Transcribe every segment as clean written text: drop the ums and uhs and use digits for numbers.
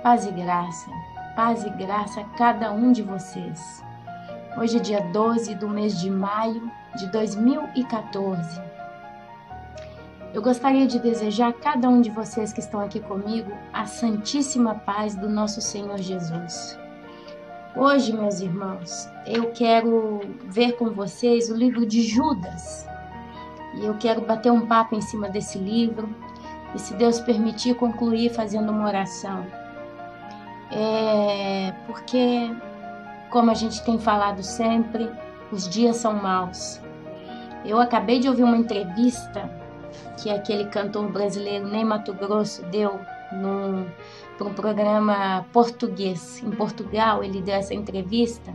Paz e graça a cada um de vocês. Hoje é dia 12 do mês de maio de 2014. Eu gostaria de desejar a cada um de vocês que estão aqui comigo a santíssima paz do nosso Senhor Jesus. Hoje, meus irmãos, eu quero ver com vocês o livro de Judas. E eu quero bater um papo em cima desse livro e, se Deus permitir, concluir fazendo uma oração. Porque, como a gente tem falado sempre, os dias são maus. Eu acabei de ouvir uma entrevista que aquele cantor brasileiro Ney Matogrosso deu para um programa português. Em Portugal, ele deu essa entrevista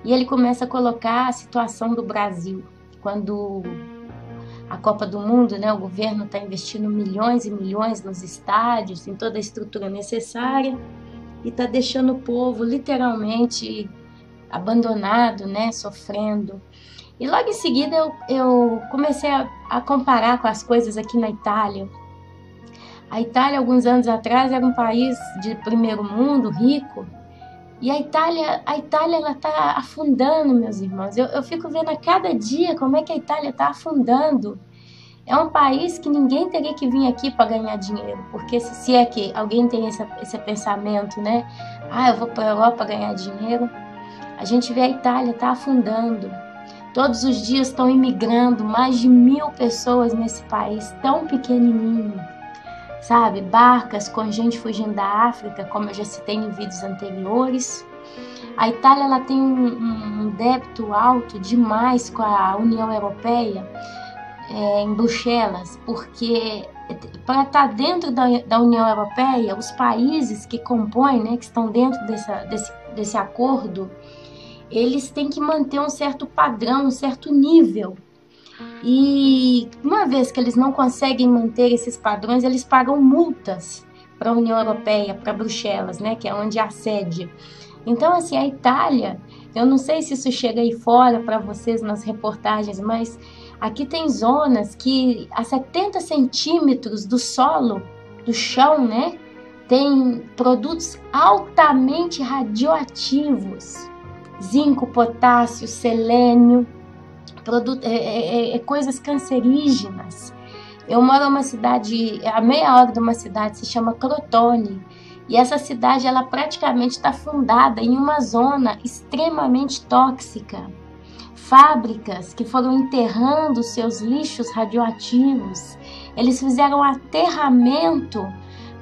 e ele começa a colocar a situação do Brasil. Quando a Copa do Mundo, né, o governo está investindo milhões e milhões nos estádios, em toda a estrutura necessária, e está deixando o povo literalmente abandonado, né, sofrendo. E logo em seguida eu comecei a comparar com as coisas aqui na Itália. A Itália, alguns anos atrás, era um país de primeiro mundo, rico, e a Itália ela está afundando, meus irmãos. Eu fico vendo a cada dia como é que a Itália está afundando. É um país que ninguém teria que vir aqui para ganhar dinheiro, porque se é que alguém tem esse pensamento, né? Eu vou para a Europa ganhar dinheiro. A gente vê a Itália está afundando. Todos os dias estão imigrando mais de 1000 pessoas nesse país tão pequenininho. Sabe, barcas com gente fugindo da África, como eu já citei em vídeos anteriores. A Itália ela tem um débito alto demais com a União Europeia, em Bruxelas, porque para estar dentro da União Europeia, os países que compõem, né, que estão dentro desse acordo, eles têm que manter um certo padrão, um certo nível. E uma vez que eles não conseguem manter esses padrões, eles pagam multas para a União Europeia, para Bruxelas, né, que é onde há a sede. Então, assim, a Itália, eu não sei se isso chega aí fora para vocês nas reportagens, mas aqui tem zonas que a 70 centímetros do solo, do chão, né, tem produtos altamente radioativos, zinco, potássio, selênio, coisas cancerígenas. Eu moro numa cidade, a meia hora de uma cidade, se chama Crotone, e essa cidade ela praticamente está fundada em uma zona extremamente tóxica. Fábricas que foram enterrando seus lixos radioativos, eles fizeram aterramento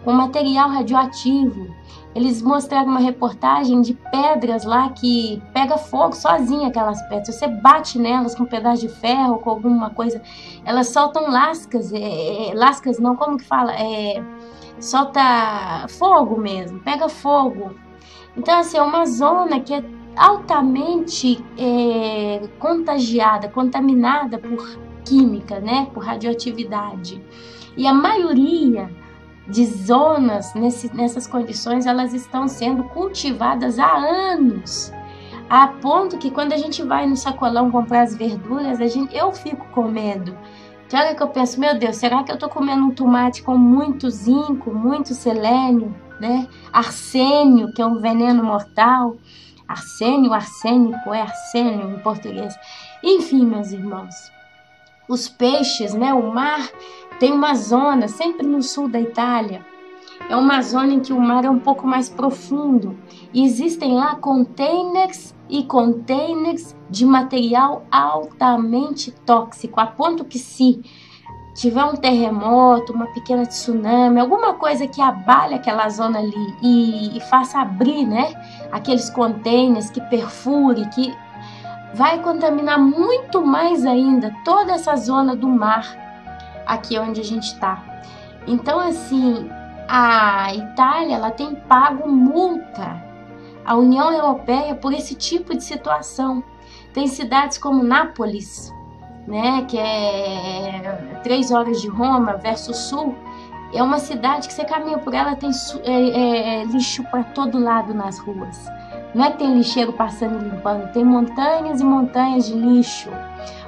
com material radioativo. Eles mostraram uma reportagem de pedras lá que pega fogo sozinha, aquelas pedras. Se você bate nelas com um pedaço de ferro, com alguma coisa, elas soltam lascas. Lascas não, como que fala? Solta fogo mesmo, pega fogo. Então, assim, é uma zona que é altamente contaminada por química, né? Por radioatividade. E a maioria de zonas nessas condições, elas estão sendo cultivadas há anos, a ponto que quando a gente vai no sacolão comprar as verduras, eu fico com medo. De hora que eu penso, meu Deus, será que eu estou comendo um tomate com muito zinco, muito selênio, né? Arsênio, que é um veneno mortal. Arsênio, arsênico, é arsênio em português. Enfim, meus irmãos, os peixes, né? O mar tem uma zona, sempre no sul da Itália, é uma zona em que o mar é um pouco mais profundo. E existem lá containers e containers de material altamente tóxico, a ponto que se tiver um terremoto, uma pequena tsunami, alguma coisa que abale aquela zona ali e faça abrir, né, aqueles containers, que perfure, que vai contaminar muito mais ainda toda essa zona do mar aqui onde a gente está. Então, assim, a Itália ela tem pago multa à União Europeia por esse tipo de situação. Tem cidades como Nápoles, né, que é 3 horas de Roma versus sul. É uma cidade que você caminha por ela, tem lixo para todo lado nas ruas. Não é que tem lixeiro passando e limpando, tem montanhas e montanhas de lixo.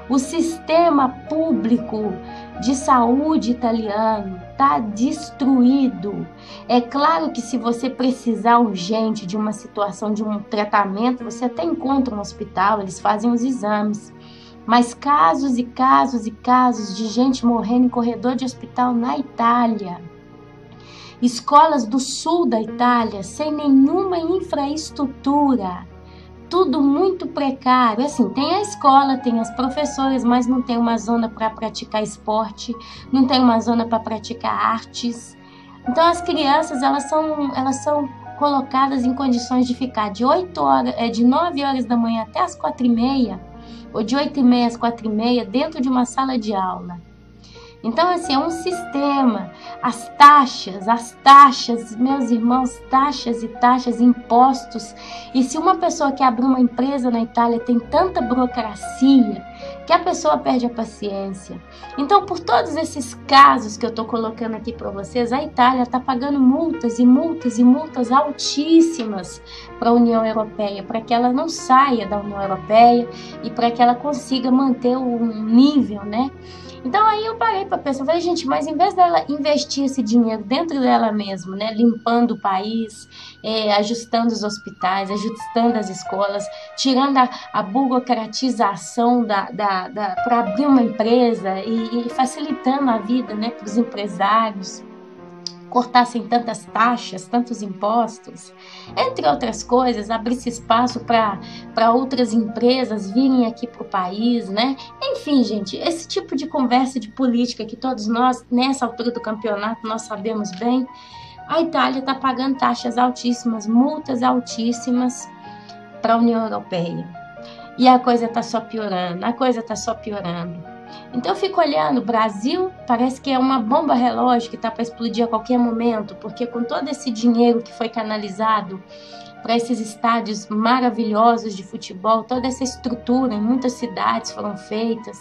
O sistema público de saúde italiano está destruído. É claro que se você precisar urgente de uma situação, de um tratamento, você até encontra um hospital, eles fazem os exames. Mas casos e casos e casos de gente morrendo em corredor de hospital na Itália. Escolas do sul da Itália sem nenhuma infraestrutura. Tudo muito precário. Assim, tem a escola, tem as professoras, mas não tem uma zona para praticar esporte, não tem uma zona para praticar artes. Então as crianças, elas são colocadas em condições de ficar de 9 horas da manhã até as 4h30, ou de 8h30 às 4h30 dentro de uma sala de aula. Então, assim, é um sistema. As taxas, meus irmãos, taxas e taxas, impostos. E se uma pessoa que abre uma empresa na Itália tem tanta burocracia que a pessoa perde a paciência. Então, por todos esses casos que eu estou colocando aqui para vocês, a Itália está pagando multas e multas e multas altíssimas para a União Europeia, para que ela não saia da União Europeia e para que ela consiga manter um nível, né? Então aí eu parei para pensar, falei, gente, mas em vez dela investir esse dinheiro dentro dela mesma, né, limpando o país, ajustando os hospitais, ajustando as escolas, tirando a burocratização para abrir uma empresa e facilitando a vida, né, para os empresários, cortassem tantas taxas, tantos impostos, entre outras coisas, abrisse espaço para outras empresas virem aqui para o país, né? Enfim, gente, esse tipo de conversa de política que todos nós, nessa altura do campeonato, nós sabemos bem, a Itália está pagando taxas altíssimas, multas altíssimas para a União Europeia. E a coisa está só piorando, Então eu fico olhando, o Brasil parece que é uma bomba relógio que está para explodir a qualquer momento, porque com todo esse dinheiro que foi canalizado para esses estádios maravilhosos de futebol, toda essa estrutura em muitas cidades foram feitas,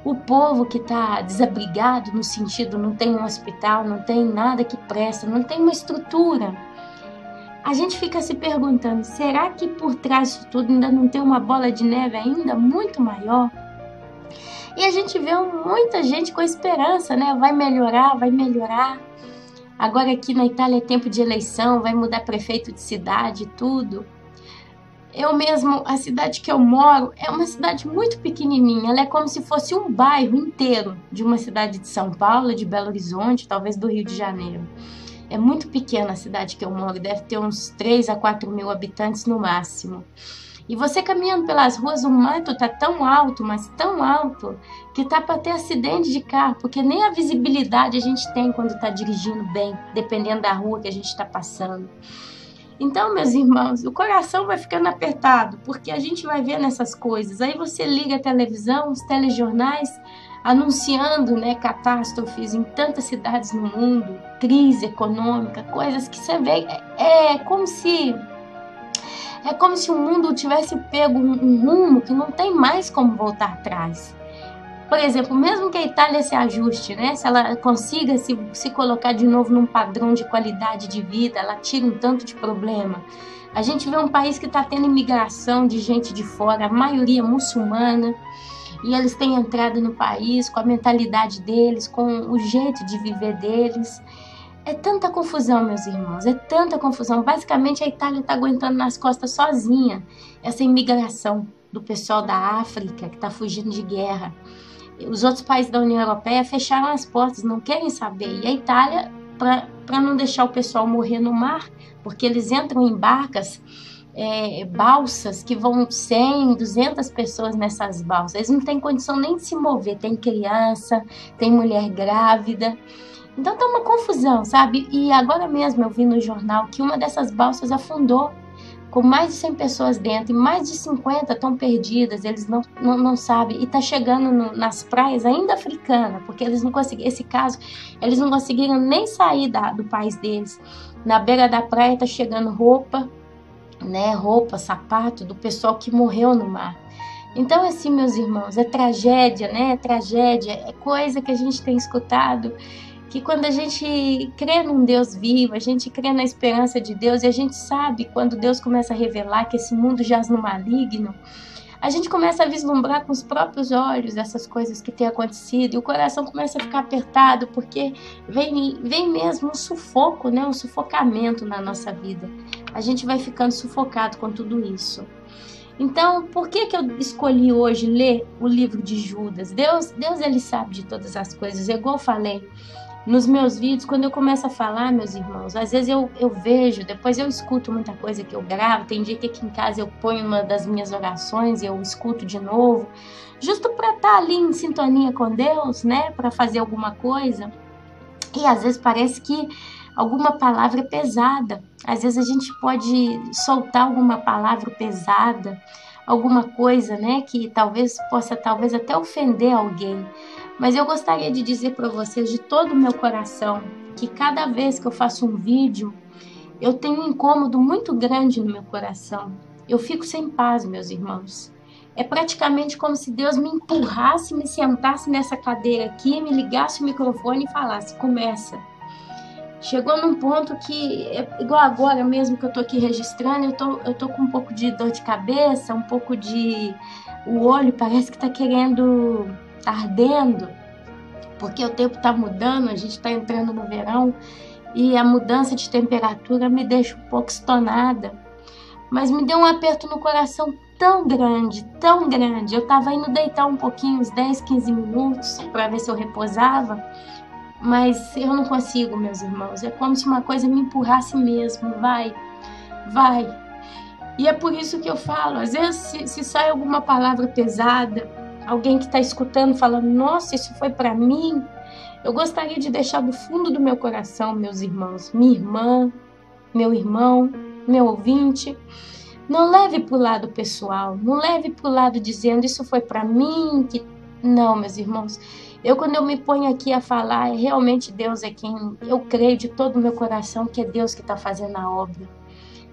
o povo que está desabrigado no sentido, não tem um hospital, não tem nada que presta, não tem uma estrutura. A gente fica se perguntando, será que por trás disso tudo ainda não tem uma bola de neve ainda muito maior? E a gente vê muita gente com esperança, né? Vai melhorar. Agora aqui na Itália é tempo de eleição, vai mudar prefeito de cidade e tudo. Eu mesmo, a cidade que eu moro é uma cidade muito pequenininha. Ela é como se fosse um bairro inteiro de uma cidade de São Paulo, de Belo Horizonte, talvez do Rio de Janeiro. É muito pequena a cidade que eu moro, deve ter uns 3 a 4 mil habitantes no máximo. E você caminhando pelas ruas, o mato está tão alto, mas tão alto, que tá para ter acidente de carro, porque nem a visibilidade a gente tem quando está dirigindo bem, dependendo da rua que a gente está passando. Então, meus irmãos, o coração vai ficando apertado, porque a gente vai vendo essas coisas. Aí você liga a televisão, os telejornais, anunciando, né, catástrofes em tantas cidades no mundo, crise econômica, coisas que você vê, é como se o mundo tivesse pego um rumo que não tem mais como voltar atrás. Por exemplo, mesmo que a Itália se ajuste, né, se ela consiga se colocar de novo num padrão de qualidade de vida, ela tira um tanto de problema. A gente vê um país que está tendo imigração de gente de fora, a maioria muçulmana, e eles têm entrado no país com a mentalidade deles, com o jeito de viver deles. É tanta confusão, meus irmãos, é tanta confusão. Basicamente, a Itália está aguentando nas costas sozinha essa imigração do pessoal da África que está fugindo de guerra. Os outros países da União Europeia fecharam as portas, não querem saber. E a Itália, para não deixar o pessoal morrer no mar, porque eles entram em barcas, balsas que vão 100, 200 pessoas nessas balsas. Eles não têm condição nem de se mover. Tem criança, tem mulher grávida. Então tá uma confusão, sabe? E agora mesmo eu vi no jornal que uma dessas balsas afundou com mais de 100 pessoas dentro e mais de 50 estão perdidas, eles não sabem, e tá chegando nas praias ainda africanas, porque eles não conseguiram, esse caso, eles não conseguiram nem sair do país deles. Na beira da praia tá chegando roupa, sapato do pessoal que morreu no mar. Então, assim, meus irmãos, é tragédia, né? É tragédia, é coisa que a gente tem escutado, que quando a gente crê num Deus vivo, a gente crê na esperança de Deus, e a gente sabe quando Deus começa a revelar que esse mundo jaz no maligno, a gente começa a vislumbrar com os próprios olhos essas coisas que têm acontecido e o coração começa a ficar apertado porque vem mesmo um sufoco, né? Um sufocamento na nossa vida. A gente vai ficando sufocado com tudo isso. Então, por que eu escolhi hoje ler o livro de Judas? Deus ele sabe de todas as coisas. Igual eu falei nos meus vídeos, quando eu começo a falar, meus irmãos, às vezes eu vejo, depois eu escuto muita coisa que eu gravo. Tem dia que aqui em casa eu ponho uma das minhas orações e eu escuto de novo, justo para estar ali em sintonia com Deus, né? Para fazer alguma coisa. E às vezes parece que alguma palavra é pesada. Às vezes a gente pode soltar alguma palavra pesada, alguma coisa, né, que possa até ofender alguém. Mas eu gostaria de dizer para vocês de todo o meu coração que cada vez que eu faço um vídeo, eu tenho um incômodo muito grande no meu coração. Eu fico sem paz, meus irmãos. É praticamente como se Deus me empurrasse, me sentasse nessa cadeira aqui, me ligasse o microfone e falasse, começa. Chegou num ponto que, igual agora mesmo que eu tô aqui registrando, eu tô com um pouco de dor de cabeça, um pouco de... O olho parece que tá querendo... tá ardendo, porque o tempo tá mudando, a gente tá entrando no verão, e a mudança de temperatura me deixa um pouco estonada. Mas me deu um aperto no coração tão grande, tão grande. Eu tava indo deitar um pouquinho, uns 10, 15 minutos, para ver se eu reposava, mas eu não consigo, meus irmãos. É como se uma coisa me empurrasse mesmo. Vai. E é por isso que eu falo. Às vezes, se sai alguma palavra pesada, alguém que está escutando falando, nossa, isso foi para mim. Eu gostaria de deixar do fundo do meu coração, meus irmãos, minha irmã, meu irmão, meu ouvinte. Não leve para o lado pessoal. Não leve para o lado dizendo, isso foi para mim. Não, meus irmãos. Quando eu me ponho aqui a falar, realmente Deus é quem eu creio de todo o meu coração que é Deus que está fazendo a obra.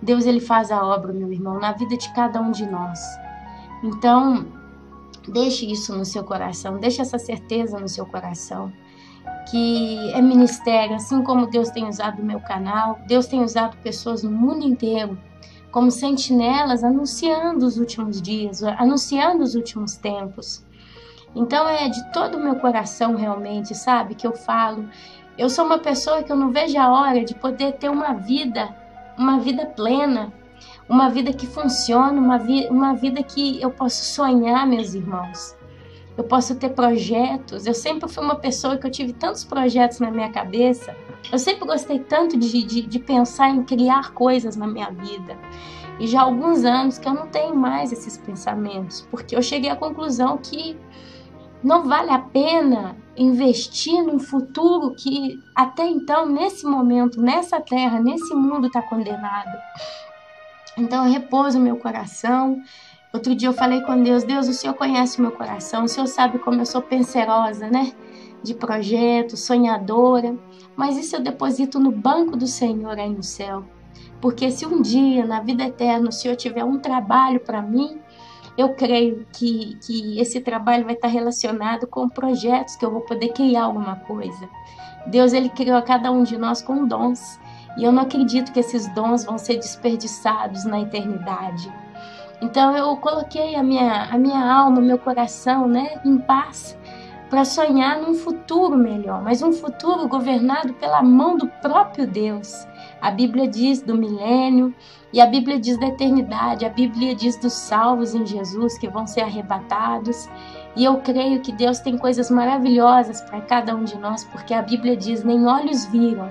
Deus, ele faz a obra, meu irmão, na vida de cada um de nós. Então, deixe isso no seu coração, deixe essa certeza no seu coração, que é ministério, assim como Deus tem usado o meu canal, Deus tem usado pessoas no mundo inteiro como sentinelas, anunciando os últimos dias, anunciando os últimos tempos. Então é de todo o meu coração realmente, sabe, que eu falo. Eu sou uma pessoa que eu não vejo a hora de poder ter uma vida plena, uma vida que funciona, uma vida que eu posso sonhar, meus irmãos. Eu posso ter projetos. Eu sempre fui uma pessoa que eu tive tantos projetos na minha cabeça. Eu sempre gostei tanto de pensar em criar coisas na minha vida. E já há alguns anos que eu não tenho mais esses pensamentos, porque eu cheguei à conclusão que não vale a pena investir num futuro que até então, nesse momento, nessa terra, nesse mundo está condenado. Então eu repouso o meu coração. Outro dia eu falei com Deus, Deus, o Senhor conhece o meu coração, o Senhor sabe como eu sou penserosa, né? De projeto, sonhadora, mas isso eu deposito no banco do Senhor aí no céu. Porque se um dia, na vida eterna, o Senhor tiver um trabalho para mim, eu creio que esse trabalho vai estar relacionado com projetos que eu vou poder criar alguma coisa. Deus, ele criou a cada um de nós com dons. E eu não acredito que esses dons vão ser desperdiçados na eternidade. Então eu coloquei a minha alma, meu coração, né, em paz, para sonhar num futuro melhor, mas um futuro governado pela mão do próprio Deus. A Bíblia diz do milênio, e a Bíblia diz da eternidade, a Bíblia diz dos salvos em Jesus que vão ser arrebatados. E eu creio que Deus tem coisas maravilhosas para cada um de nós, porque a Bíblia diz, nem olhos viram,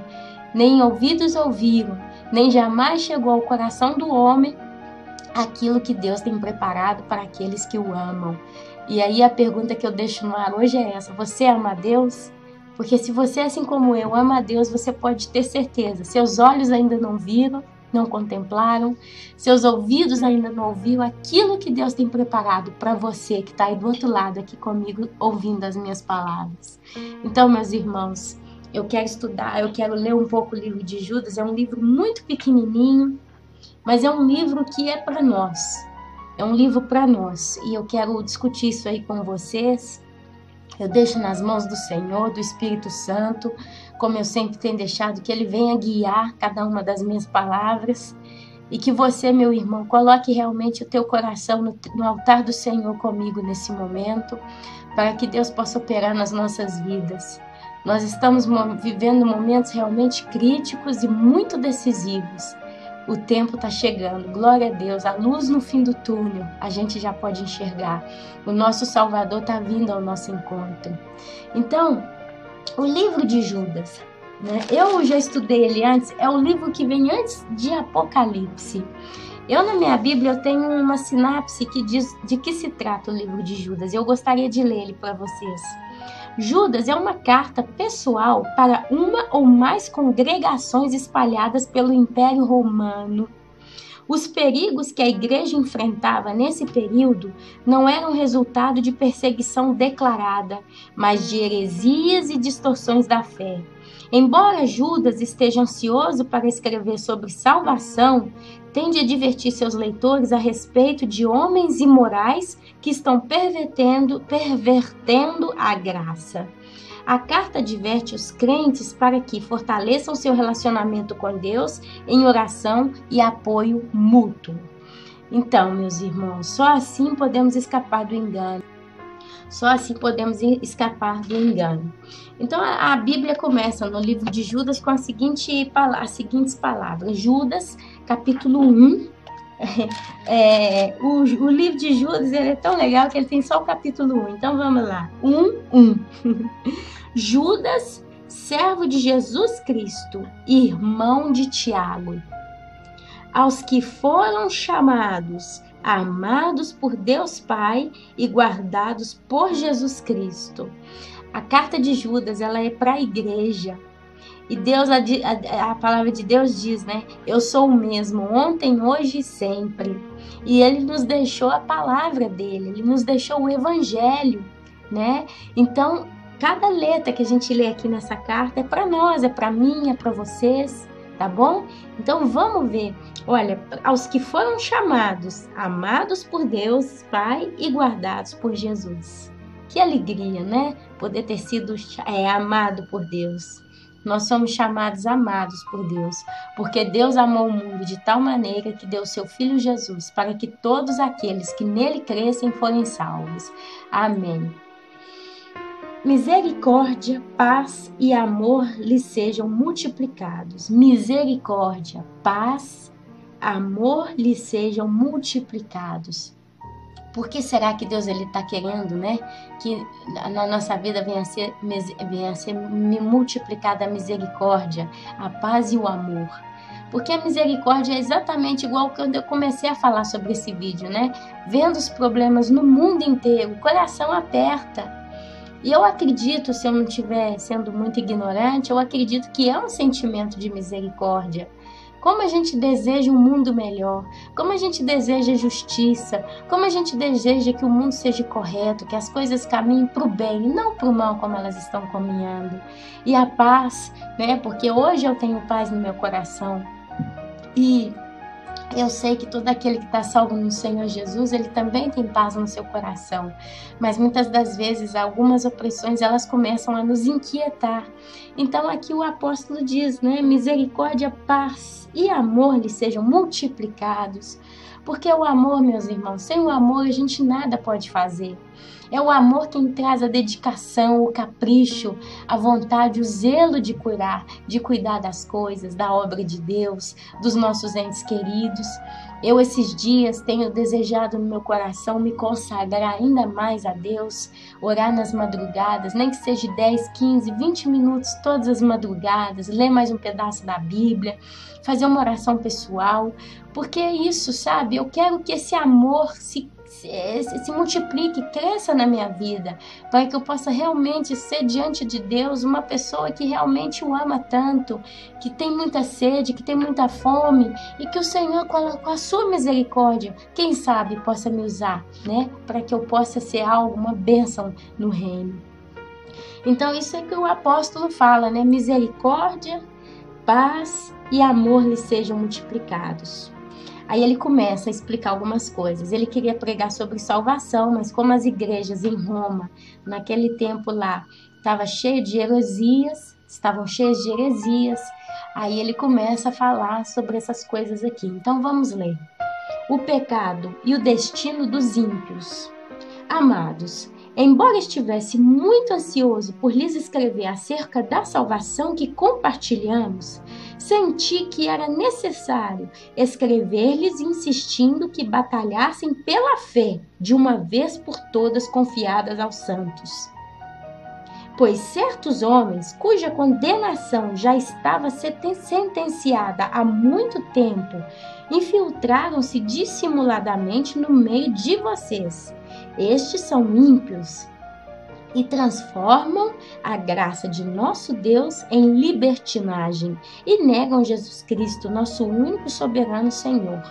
nem ouvidos ouviram, nem jamais chegou ao coração do homem aquilo que Deus tem preparado para aqueles que o amam. E aí a pergunta que eu deixo no ar hoje é essa, você ama a Deus? Porque se você, assim como eu, ama a Deus, você pode ter certeza, seus olhos ainda não viram, não contemplaram, seus ouvidos ainda não ouviram aquilo que Deus tem preparado para você que está aí do outro lado aqui comigo ouvindo as minhas palavras. Então, meus irmãos, eu quero estudar, eu quero ler um pouco o livro de Judas. É um livro muito pequenininho, mas é um livro que é para nós. É um livro para nós. E eu quero discutir isso aí com vocês. Eu deixo nas mãos do Senhor, do Espírito Santo, como eu sempre tenho deixado, que Ele venha guiar cada uma das minhas palavras. E que você, meu irmão, coloque realmente o teu coração no altar do Senhor comigo nesse momento, para que Deus possa operar nas nossas vidas. Nós estamos vivendo momentos realmente críticos e muito decisivos. O tempo está chegando, glória a Deus, a luz no fim do túnel, a gente já pode enxergar. O nosso Salvador está vindo ao nosso encontro. Então, o livro de Judas, né? Eu já estudei ele antes, é o livro que vem antes de Apocalipse. Eu, na minha Bíblia, eu tenho uma sinapse que diz de que se trata o livro de Judas. Eu gostaria de ler ele para vocês. Judas é uma carta pessoal para uma ou mais congregações espalhadas pelo Império Romano. Os perigos que a igreja enfrentava nesse período não eram resultado de perseguição declarada, mas de heresias e distorções da fé. Embora Judas esteja ansioso para escrever sobre salvação, tende a advertir seus leitores a respeito de homens imorais que estão pervertendo a graça. A carta adverte os crentes para que fortaleçam seu relacionamento com Deus em oração e apoio mútuo. Então, meus irmãos, só assim podemos escapar do engano. Só assim podemos escapar do engano. Então, a Bíblia começa no livro de Judas com as seguintes palavras. Judas, capítulo 1. O livro de Judas ele é tão legal que ele tem só o capítulo 1. Então, vamos lá. 1. Judas, servo de Jesus Cristo, irmão de Tiago. Aos que foram chamados, amados por Deus Pai e guardados por Jesus Cristo. A carta de Judas, ela é para a igreja. E Deus, a palavra de Deus diz, né? Eu sou o mesmo, ontem, hoje e sempre. E Ele nos deixou a palavra dele, Ele nos deixou o evangelho, né? Então, cada letra que a gente lê aqui nessa carta é para nós, é para mim, é para vocês, tá bom? Então, vamos ver. Olha, aos que foram chamados, amados por Deus Pai e guardados por Jesus. Que alegria, né? Poder ter sido amado por Deus. Nós somos chamados amados por Deus, porque Deus amou o mundo de tal maneira que deu seu Filho Jesus para que todos aqueles que nele crescem forem salvos. Amém. Misericórdia, paz e amor lhes sejam multiplicados. Misericórdia, paz, amor lhes sejam multiplicados. Por que será que Deus está querendo, né, que na nossa vida venha a ser multiplicada a misericórdia, a paz e o amor? Porque a misericórdia é exatamente igual quando eu comecei a falar sobre esse vídeo, né? Vendo os problemas no mundo inteiro, o coração aperta. E eu acredito, se eu não estiver sendo muito ignorante, eu acredito que é um sentimento de misericórdia. Como a gente deseja um mundo melhor, como a gente deseja justiça, como a gente deseja que o mundo seja correto, que as coisas caminhem para o bem e não para o mal como elas estão caminhando. E a paz, né? Porque hoje eu tenho paz no meu coração e eu sei que todo aquele que está salvo no Senhor Jesus, ele também tem paz no seu coração. Mas muitas das vezes, algumas opressões, elas começam a nos inquietar. Então aqui o apóstolo diz, né? Misericórdia, paz e amor lhe sejam multiplicados. Porque o amor, meus irmãos, sem o amor a gente nada pode fazer. É o amor quem traz a dedicação, o capricho, a vontade, o zelo de cuidar das coisas, da obra de Deus, dos nossos entes queridos. Eu, esses dias, tenho desejado no meu coração me consagrar ainda mais a Deus, orar nas madrugadas, nem que seja 10, 15, 20 minutos todas as madrugadas, ler mais um pedaço da Bíblia, fazer uma oração pessoal, porque é isso, sabe? Eu quero que esse amor se multiplique, cresça na minha vida, para que eu possa realmente ser diante de Deus uma pessoa que realmente o ama tanto, que tem muita sede, que tem muita fome, e que o Senhor, com a sua misericórdia, quem sabe, possa me usar, né? Para que eu possa ser algo, uma bênção no reino. Então isso é que o apóstolo fala, né? Misericórdia, paz e amor lhe sejam multiplicados. Aí ele começa a explicar algumas coisas. Ele queria pregar sobre salvação, mas como as igrejas em Roma, naquele tempo lá, estavam cheias de heresias, Aí ele começa a falar sobre essas coisas aqui. Então vamos ler. O pecado e o destino dos ímpios. Amados, embora estivesse muito ansioso por lhes escrever acerca da salvação que compartilhamos, senti que era necessário escrever-lhes insistindo que batalhassem pela fé, de uma vez por todas confiadas aos santos. Pois certos homens, cuja condenação já estava sentenciada há muito tempo, infiltraram-se dissimuladamente no meio de vocês. Estes são ímpios e transformam a graça de nosso Deus em libertinagem e negam Jesus Cristo, nosso único soberano Senhor.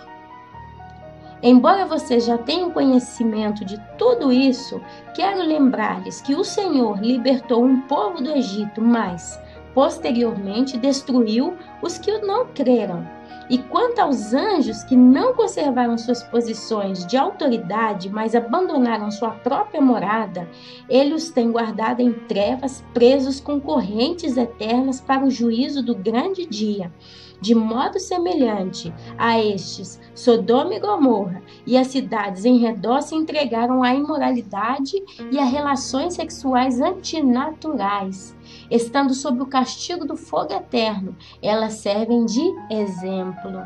Embora vocês já tenham conhecimento de tudo isso, quero lembrar-lhes que o Senhor libertou um povo do Egito, mas, posteriormente, destruiu os que não creram. E quanto aos anjos que não conservaram suas posições de autoridade, mas abandonaram sua própria morada, ele os tem guardado em trevas, presos com correntes eternas para o juízo do grande dia. De modo semelhante a estes, Sodoma e Gomorra e as cidades em redor se entregaram à imoralidade e a relações sexuais antinaturais. Estando sob o castigo do fogo eterno, elas servem de exemplo.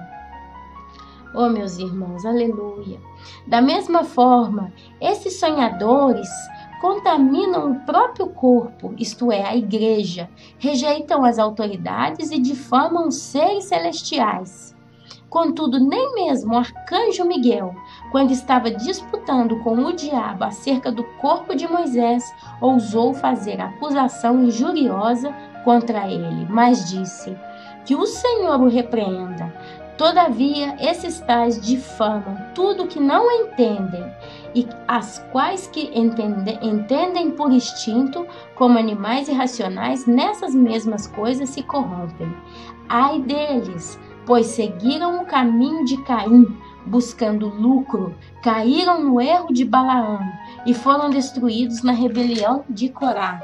Oh, meus irmãos, aleluia! Da mesma forma, esses sonhadores contaminam o próprio corpo, isto é, a igreja, rejeitam as autoridades e difamam os seres celestiais. Contudo, nem mesmo o arcanjo Miguel, quando estava disputando com o diabo acerca do corpo de Moisés, ousou fazer acusação injuriosa contra ele, mas disse: que o Senhor o repreenda. Todavia, esses tais difamam tudo que não entendem, e as quais que entendem por instinto, como animais irracionais, nessas mesmas coisas se corrompem. Ai deles, pois seguiram o caminho de Caim, buscando lucro, caíram no erro de Balaão e foram destruídos na rebelião de Corá.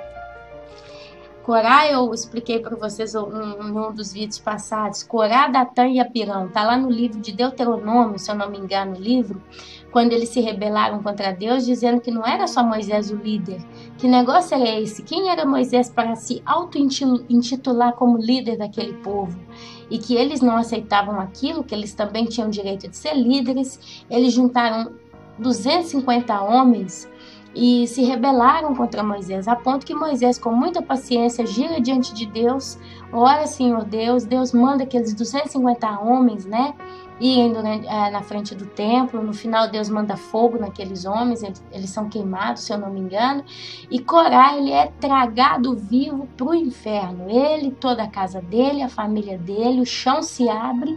Corá, eu expliquei para vocês em um dos vídeos passados, Corá, Datã e Apirão, está lá no livro de Deuteronômio, se eu não me engano, o livro, quando eles se rebelaram contra Deus, dizendo que não era só Moisés o líder. Que negócio era esse? Quem era Moisés para se auto-intitular como líder daquele povo? E que eles não aceitavam aquilo, que eles também tinham direito de ser líderes. Eles juntaram 250 homens e se rebelaram contra Moisés, a ponto que Moisés, com muita paciência, gira diante de Deus, ora, Senhor Deus, Deus manda aqueles 250 homens, né, irem na frente do templo. No final, Deus manda fogo naqueles homens, eles são queimados, se eu não me engano, e Corá, ele é tragado vivo para o inferno, ele, toda a casa dele, a família dele, o chão se abre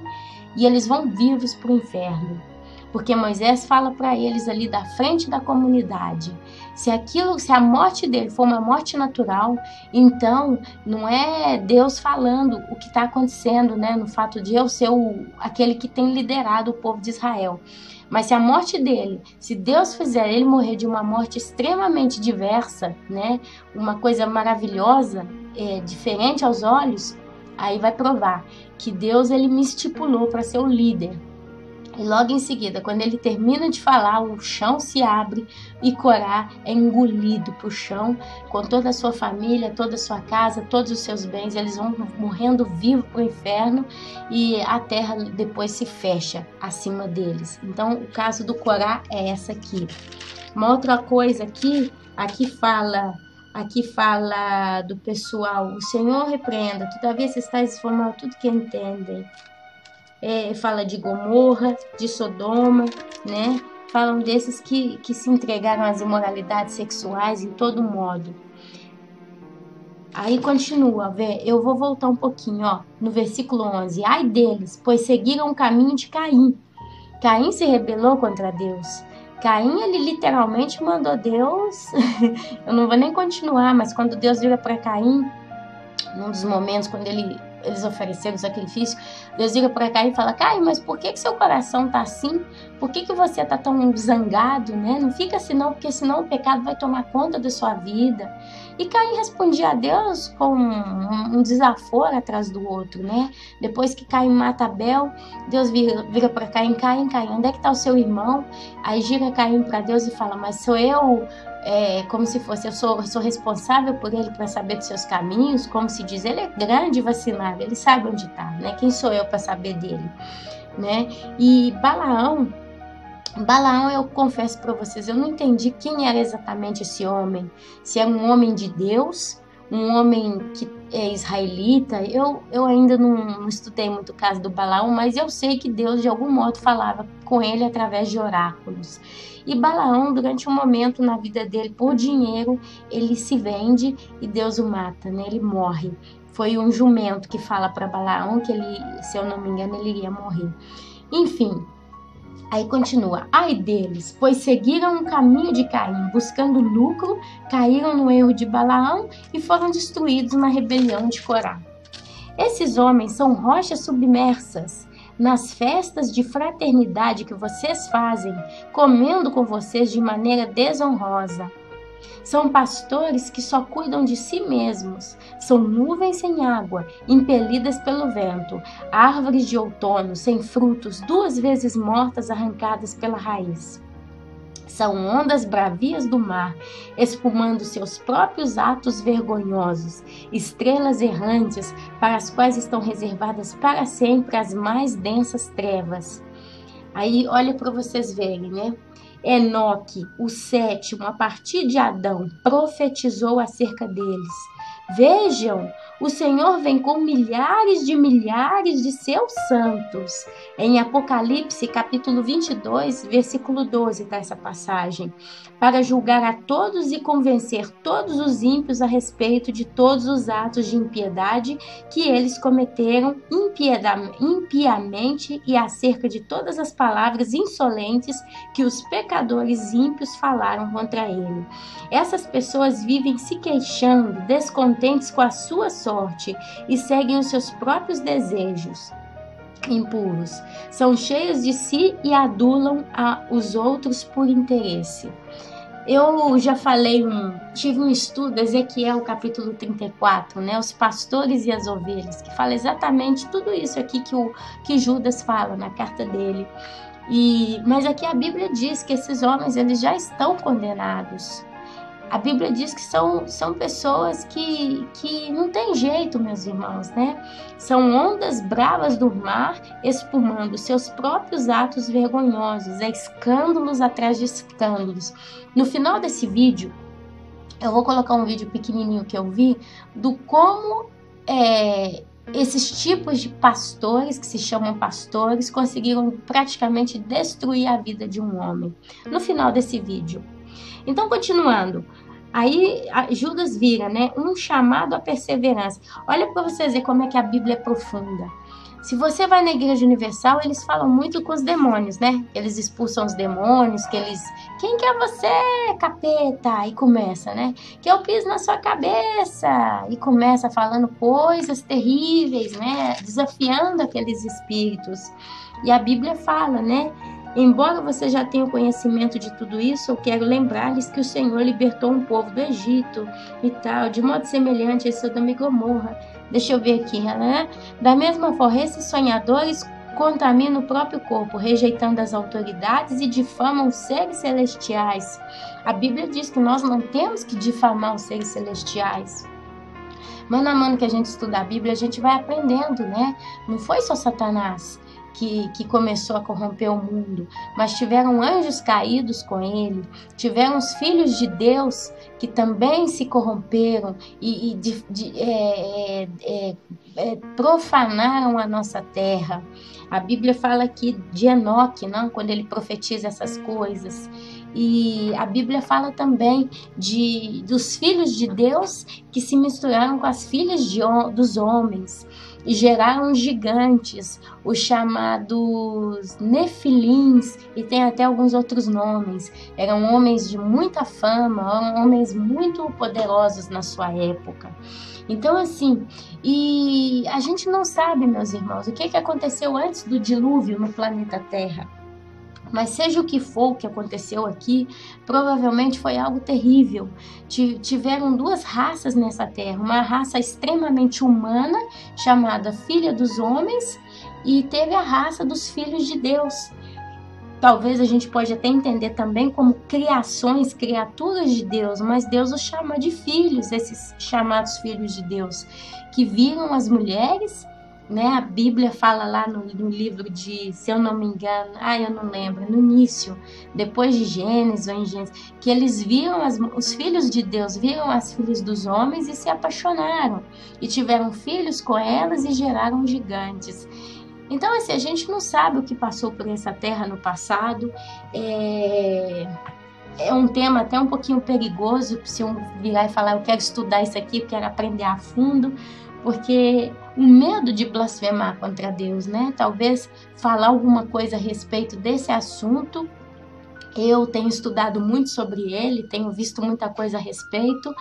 e eles vão vivos para o inferno. Porque Moisés fala para eles ali da frente da comunidade, se a morte dele for uma morte natural, então não é Deus falando o que está acontecendo, né, no fato de eu ser aquele que tem liderado o povo de Israel. Mas se a morte dele, se Deus fizer ele morrer de uma morte extremamente diversa, né, uma coisa maravilhosa, diferente aos olhos, aí vai provar que Deus ele me estipulou para ser o líder. E logo em seguida, quando ele termina de falar, o chão se abre e Corá é engolido para o chão com toda a sua família, toda a sua casa, todos os seus bens. Eles vão morrendo vivos para o inferno e a terra depois se fecha acima deles. Então, o caso do Corá é essa aqui. Uma outra coisa aqui fala do pessoal: o Senhor repreenda, todavia se está transformando tudo que entendem. Fala de Gomorra, de Sodoma, né? Falam desses que se entregaram às imoralidades sexuais em todo modo. Aí continua, eu vou voltar um pouquinho, ó, no versículo 11. Ai deles, pois seguiram o caminho de Caim. Caim se rebelou contra Deus. Caim, ele literalmente mandou Deus... Eu não vou nem continuar, mas quando Deus vira para Caim, num dos momentos quando eles ofereceram o sacrifício, Deus vira para Caim e fala: Caim, mas por que seu coração tá assim? Por que você tá tão zangado, né? Não fica assim não, porque senão o pecado vai tomar conta da sua vida. E Caim respondia a Deus com um desaforo atrás do outro, né? Depois que Caim mata Abel, Deus vira para Caim, Caim, onde é que está o seu irmão? Aí gira Caim para Deus e fala, mas sou eu, como se fosse, eu sou responsável por ele para saber dos seus caminhos, como se diz, ele é grande e vacinado, ele sabe onde está, né? Quem sou eu para saber dele, né? E Balaão, eu confesso para vocês, eu não entendi quem era exatamente esse homem. Se era um homem de Deus, um homem que é israelita. Eu ainda não estudei muito o caso do Balaão, mas eu sei que Deus de algum modo falava com ele através de oráculos. E Balaão, durante um momento na vida dele, por dinheiro, ele se vende e Deus o mata, né? Ele morre. Foi um jumento que fala para Balaão que ele, se eu não me engano, ele iria morrer. Enfim. Aí continua, ai deles, pois seguiram o caminho de Caim, buscando lucro, caíram no erro de Balaão e foram destruídos na rebelião de Corá. Esses homens são rochas submersas nas festas de fraternidade que vocês fazem, comendo com vocês de maneira desonrosa. São pastores que só cuidam de si mesmos. São nuvens sem água, impelidas pelo vento. Árvores de outono, sem frutos, 2 vezes mortas, arrancadas pela raiz. São ondas bravias do mar, espumando seus próprios atos vergonhosos. Estrelas errantes, para as quais estão reservadas para sempre as mais densas trevas. Aí, olha para vocês verem, né? Enoque, o 7º, a partir de Adão, profetizou acerca deles. Vejam, o Senhor vem com milhares de seus santos. Em Apocalipse, capítulo 22, versículo 12, está essa passagem. Para julgar a todos e convencer todos os ímpios a respeito de todos os atos de impiedade que eles cometeram impiamente e acerca de todas as palavras insolentes que os pecadores ímpios falaram contra ele. Essas pessoas vivem se queixando, descontentes com a sua sorte e seguem os seus próprios desejos impuros. São cheios de si e adulam os outros por interesse. Eu já falei, tive um estudo, Ezequiel capítulo 34, né, os pastores e as ovelhas, que fala exatamente tudo isso aqui que Judas fala na carta dele. Mas aqui a Bíblia diz que esses homens eles já estão condenados. A Bíblia diz que são pessoas que não tem jeito, meus irmãos, né? São ondas bravas do mar, espumando seus próprios atos vergonhosos, escândalos atrás de escândalos. No final desse vídeo, eu vou colocar um vídeo pequenininho que eu vi do como esses tipos de pastores, que se chamam pastores, conseguiram praticamente destruir a vida de um homem. No final desse vídeo. Então, continuando, aí Judas vira, né, um chamado à perseverança. Olha para vocês verem como é que a Bíblia é profunda. Se você vai na Igreja Universal, eles falam muito com os demônios, né? Eles expulsam os demônios, quem que é você, capeta? E começa, né? Que eu piso na sua cabeça. E começa falando coisas terríveis, né? Desafiando aqueles espíritos. E a Bíblia fala, né? Embora você já tenha conhecimento de tudo isso, eu quero lembrar-lhes que o Senhor libertou um povo do Egito e tal, de modo semelhante a Sodoma e Gomorra. Deixa eu ver aqui, né? Da mesma forma, esses sonhadores contaminam o próprio corpo, rejeitando as autoridades e difamam os seres celestiais. A Bíblia diz que nós não temos que difamar os seres celestiais. Mano a mano que a gente estuda a Bíblia, a gente vai aprendendo, né? Não foi só Satanás que começou a corromper o mundo, mas tiveram anjos caídos com ele, tiveram os filhos de Deus que também se corromperam e profanaram a nossa terra. A Bíblia fala aqui de Enoque, não? Quando ele profetiza essas coisas. E a Bíblia fala também dos filhos de Deus que se misturaram com as filhas dos homens e geraram gigantes, os chamados Nefilins, e tem até alguns outros nomes. Eram homens de muita fama, eram homens muito poderosos na sua época. Então, assim, e a gente não sabe, meus irmãos, o que aconteceu antes do dilúvio no planeta Terra. Mas seja o que for o que aconteceu aqui, provavelmente foi algo terrível. Tiveram duas raças nessa terra, uma raça extremamente humana, chamada filha dos homens, e teve a raça dos filhos de Deus. Talvez a gente pode até entender também como criações, criaturas de Deus, mas Deus os chama de filhos, esses chamados filhos de Deus, que viram as mulheres, né? A Bíblia fala lá no livro de, se eu não me engano, eu não lembro, no início, depois de Gênesis ou em Gênesis, que eles viram os filhos de Deus, viram as filhas dos homens e se apaixonaram, e tiveram filhos com elas e geraram gigantes. Então, assim, a gente não sabe o que passou por essa terra no passado. É um tema até um pouquinho perigoso, se eu virar e falar, eu quero estudar isso aqui, eu quero aprender a fundo, porque o medo de blasfemar contra Deus, né? Talvez falar alguma coisa a respeito desse assunto. Eu tenho estudado muito sobre ele, tenho visto muita coisa a respeito,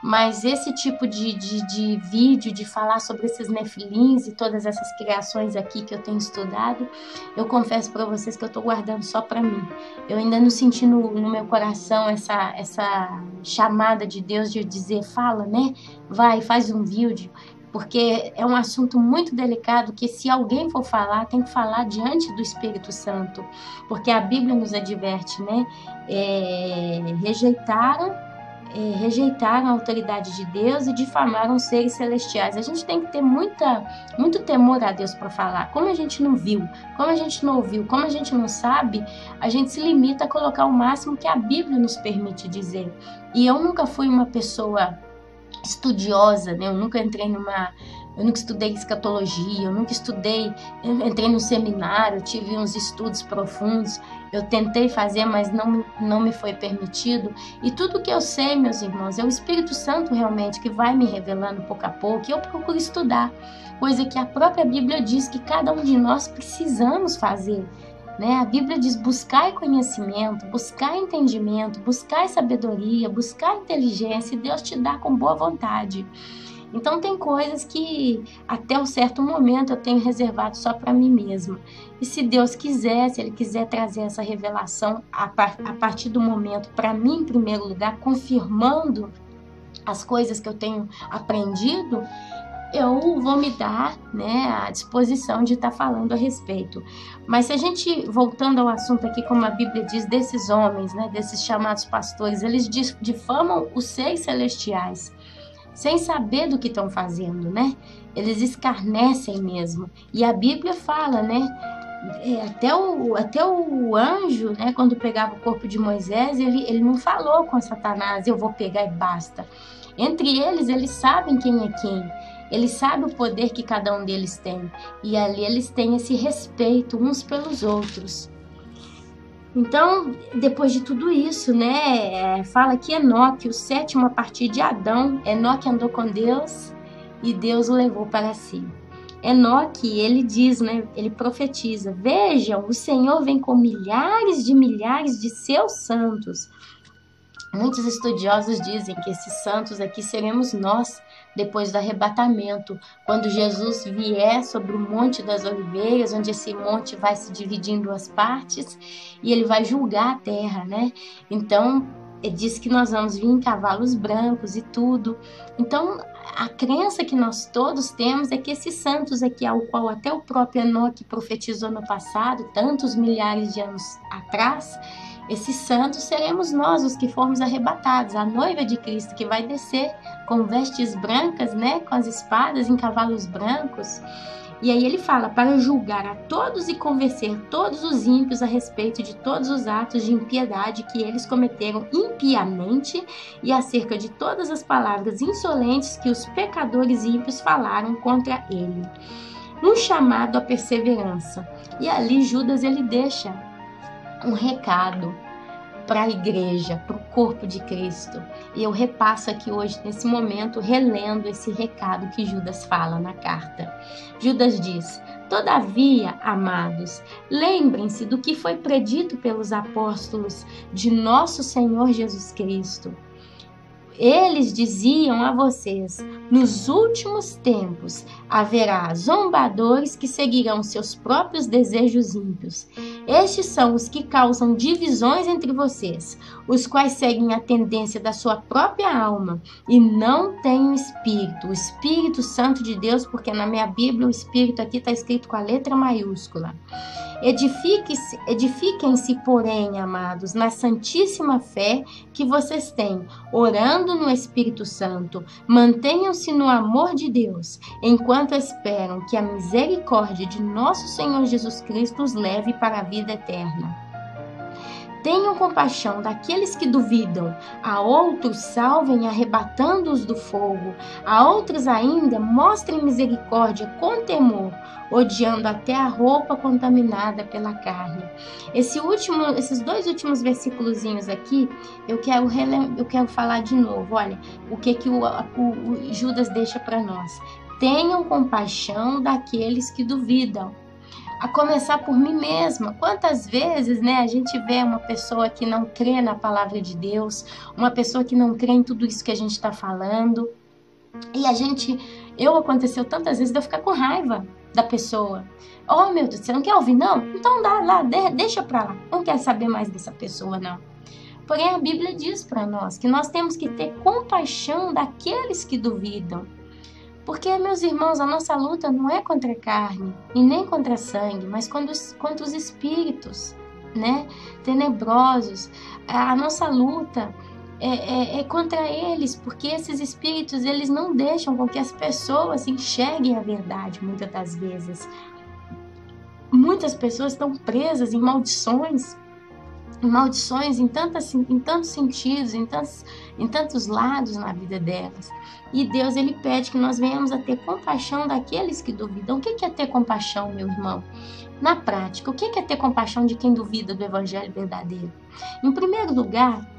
mas esse tipo de vídeo, de falar sobre esses nefilins e todas essas criações aqui que eu tenho estudado, eu confesso para vocês que eu estou guardando só para mim. Eu ainda não senti no meu coração essa chamada de Deus de dizer, fala, né? Vai, faz um vídeo. Porque é um assunto muito delicado que, se alguém for falar, tem que falar diante do Espírito Santo, porque a Bíblia nos adverte, né? Rejeitaram a autoridade de Deus e difamaram os seres celestiais. A gente tem que ter muito temor a Deus para falar. Como a gente não viu, como a gente não ouviu, como a gente não sabe, a gente se limita a colocar o máximo que a Bíblia nos permite dizer. E eu nunca fui uma pessoa estudiosa, né? Eu nunca estudei escatologia, eu entrei no seminário, tive uns estudos profundos, eu tentei fazer, mas não me foi permitido, e tudo que eu sei, meus irmãos, é o Espírito Santo realmente que vai me revelando pouco a pouco, e eu procuro estudar, coisa que a própria Bíblia diz que cada um de nós precisamos fazer, né? A Bíblia diz, buscar conhecimento, buscar entendimento, buscar sabedoria, buscar inteligência, e Deus te dá com boa vontade. Então tem coisas que até um certo momento eu tenho reservado só para mim mesma. E se Deus quiser, se Ele quiser trazer essa revelação a partir do momento, para mim em primeiro lugar, confirmando as coisas que eu tenho aprendido, eu vou me dar, né, à disposição de estar falando a respeito. Mas se a gente, voltando ao assunto aqui, como a Bíblia diz, desses homens, né, desses chamados pastores, eles difamam os seres celestiais, sem saber do que estão fazendo, né? Eles escarnecem mesmo. E a Bíblia fala, né? Até o anjo, né, quando pegava o corpo de Moisés, ele não falou com Satanás, eu vou pegar e basta. Entre eles sabem quem é quem. Eles sabem o poder que cada um deles tem. E ali eles têm esse respeito uns pelos outros. Então, depois de tudo isso, né, fala que Enoque, o sétimo a partir de Adão, Enoque andou com Deus e Deus o levou para si. Enoque, ele diz, né, ele profetiza, vejam, o Senhor vem com milhares de seus santos. Muitos estudiosos dizem que esses santos aqui seremos nós, depois do arrebatamento, quando Jesus vier sobre o Monte das Oliveiras, onde esse monte vai se dividir em duas partes, e ele vai julgar a terra, né? Então, ele diz que nós vamos vir em cavalos brancos e tudo. Então, a crença que nós todos temos é que esses santos aqui, ao qual até o próprio Enoque profetizou no passado, tantos milhares de anos atrás, esses santos seremos nós, os que formos arrebatados, a noiva de Cristo, que vai descer com vestes brancas, né, com as espadas em cavalos brancos. E aí ele fala, para julgar a todos e convencer todos os ímpios a respeito de todos os atos de impiedade que eles cometeram impiamente e acerca de todas as palavras insolentes que os pecadores ímpios falaram contra ele. Um chamado à perseverança. E ali Judas, ele deixa um recado para a igreja, para o corpo de Cristo. E eu repasso aqui hoje, nesse momento, relendo esse recado que Judas fala na carta. Judas diz, todavia, amados, lembrem-se do que foi predito pelos apóstolos de nosso Senhor Jesus Cristo. Eles diziam a vocês, nos últimos tempos haverá zombadores que seguirão seus próprios desejos ímpios. Estes são os que causam divisões entre vocês, os quais seguem a tendência da sua própria alma e não têm o Espírito Santo de Deus, porque na minha Bíblia o Espírito aqui está escrito com a letra maiúscula. Edifiquem-se, porém, amados, na santíssima fé que vocês têm, orando no Espírito Santo. Mantenham-se no amor de Deus, enquanto esperam que a misericórdia de nosso Senhor Jesus Cristo os leve para a vida eterna. Tenham compaixão daqueles que duvidam, a outros salvem arrebatando-os do fogo, a outros ainda mostrem misericórdia com temor, odiando até a roupa contaminada pela carne. Esses dois últimos versículozinhos aqui, eu quero falar de novo. Olha, o que o Judas deixa para nós. Tenham compaixão daqueles que duvidam. A começar por mim mesma. Quantas vezes, a gente vê uma pessoa que não crê na palavra de Deus, uma pessoa que não crê em tudo isso que a gente está falando, e aconteceu tantas vezes de eu ficar com raiva da pessoa. Oh, meu Deus, você não quer ouvir, não? Então dá lá, deixa pra lá. Não quero saber mais dessa pessoa, não. Porém, a Bíblia diz para nós que nós temos que ter compaixão daqueles que duvidam. Porque, meus irmãos, a nossa luta não é contra a carne e nem contra sangue, mas contra os espíritos, tenebrosos. A nossa luta é contra eles, porque esses espíritos, eles não deixam com que as pessoas enxerguem a verdade, muitas das vezes. Muitas pessoas estão presas em maldições em tantos sentidos, em tantos lados na vida delas. E Deus, ele pede que nós venhamos a ter compaixão daqueles que duvidam. O que é ter compaixão, meu irmão? Na prática, o que é ter compaixão de quem duvida do evangelho verdadeiro? Em primeiro lugar,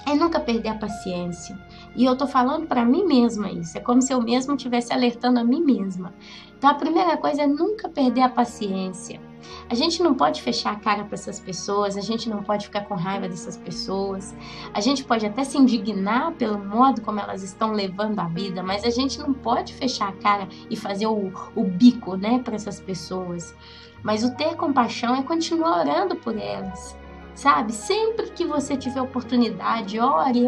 é nunca perder a paciência. E eu tô falando para mim mesma isso. É como se eu mesma estivesse alertando a mim mesma. Então, a primeira coisa é nunca perder a paciência. A gente não pode fechar a cara para essas pessoas, a gente não pode ficar com raiva dessas pessoas, a gente pode até se indignar pelo modo como elas estão levando a vida, mas a gente não pode fechar a cara e fazer o bico, para essas pessoas. Mas o ter compaixão é continuar orando por elas, sabe? Sempre que você tiver oportunidade, ore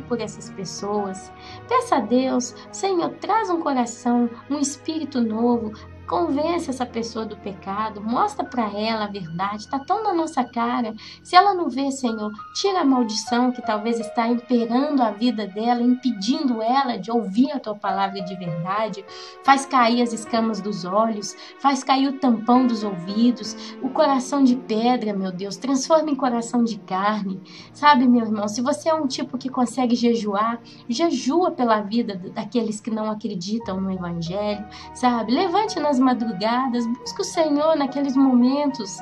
por essas pessoas. Peça a Deus, Senhor, traz um coração, um espírito novo. Convence essa pessoa do pecado, mostra para ela a verdade, está tão na nossa cara. Se ela não vê, Senhor, tira a maldição que talvez está imperando a vida dela, impedindo ela de ouvir a tua palavra de verdade. Faz cair as escamas dos olhos, faz cair o tampão dos ouvidos, o coração de pedra, meu Deus, transforma em coração de carne. Sabe, meu irmão, se você é um tipo que consegue jejuar, jejua pela vida daqueles que não acreditam no evangelho, sabe? Levante nas madrugadas, busca o Senhor naqueles momentos.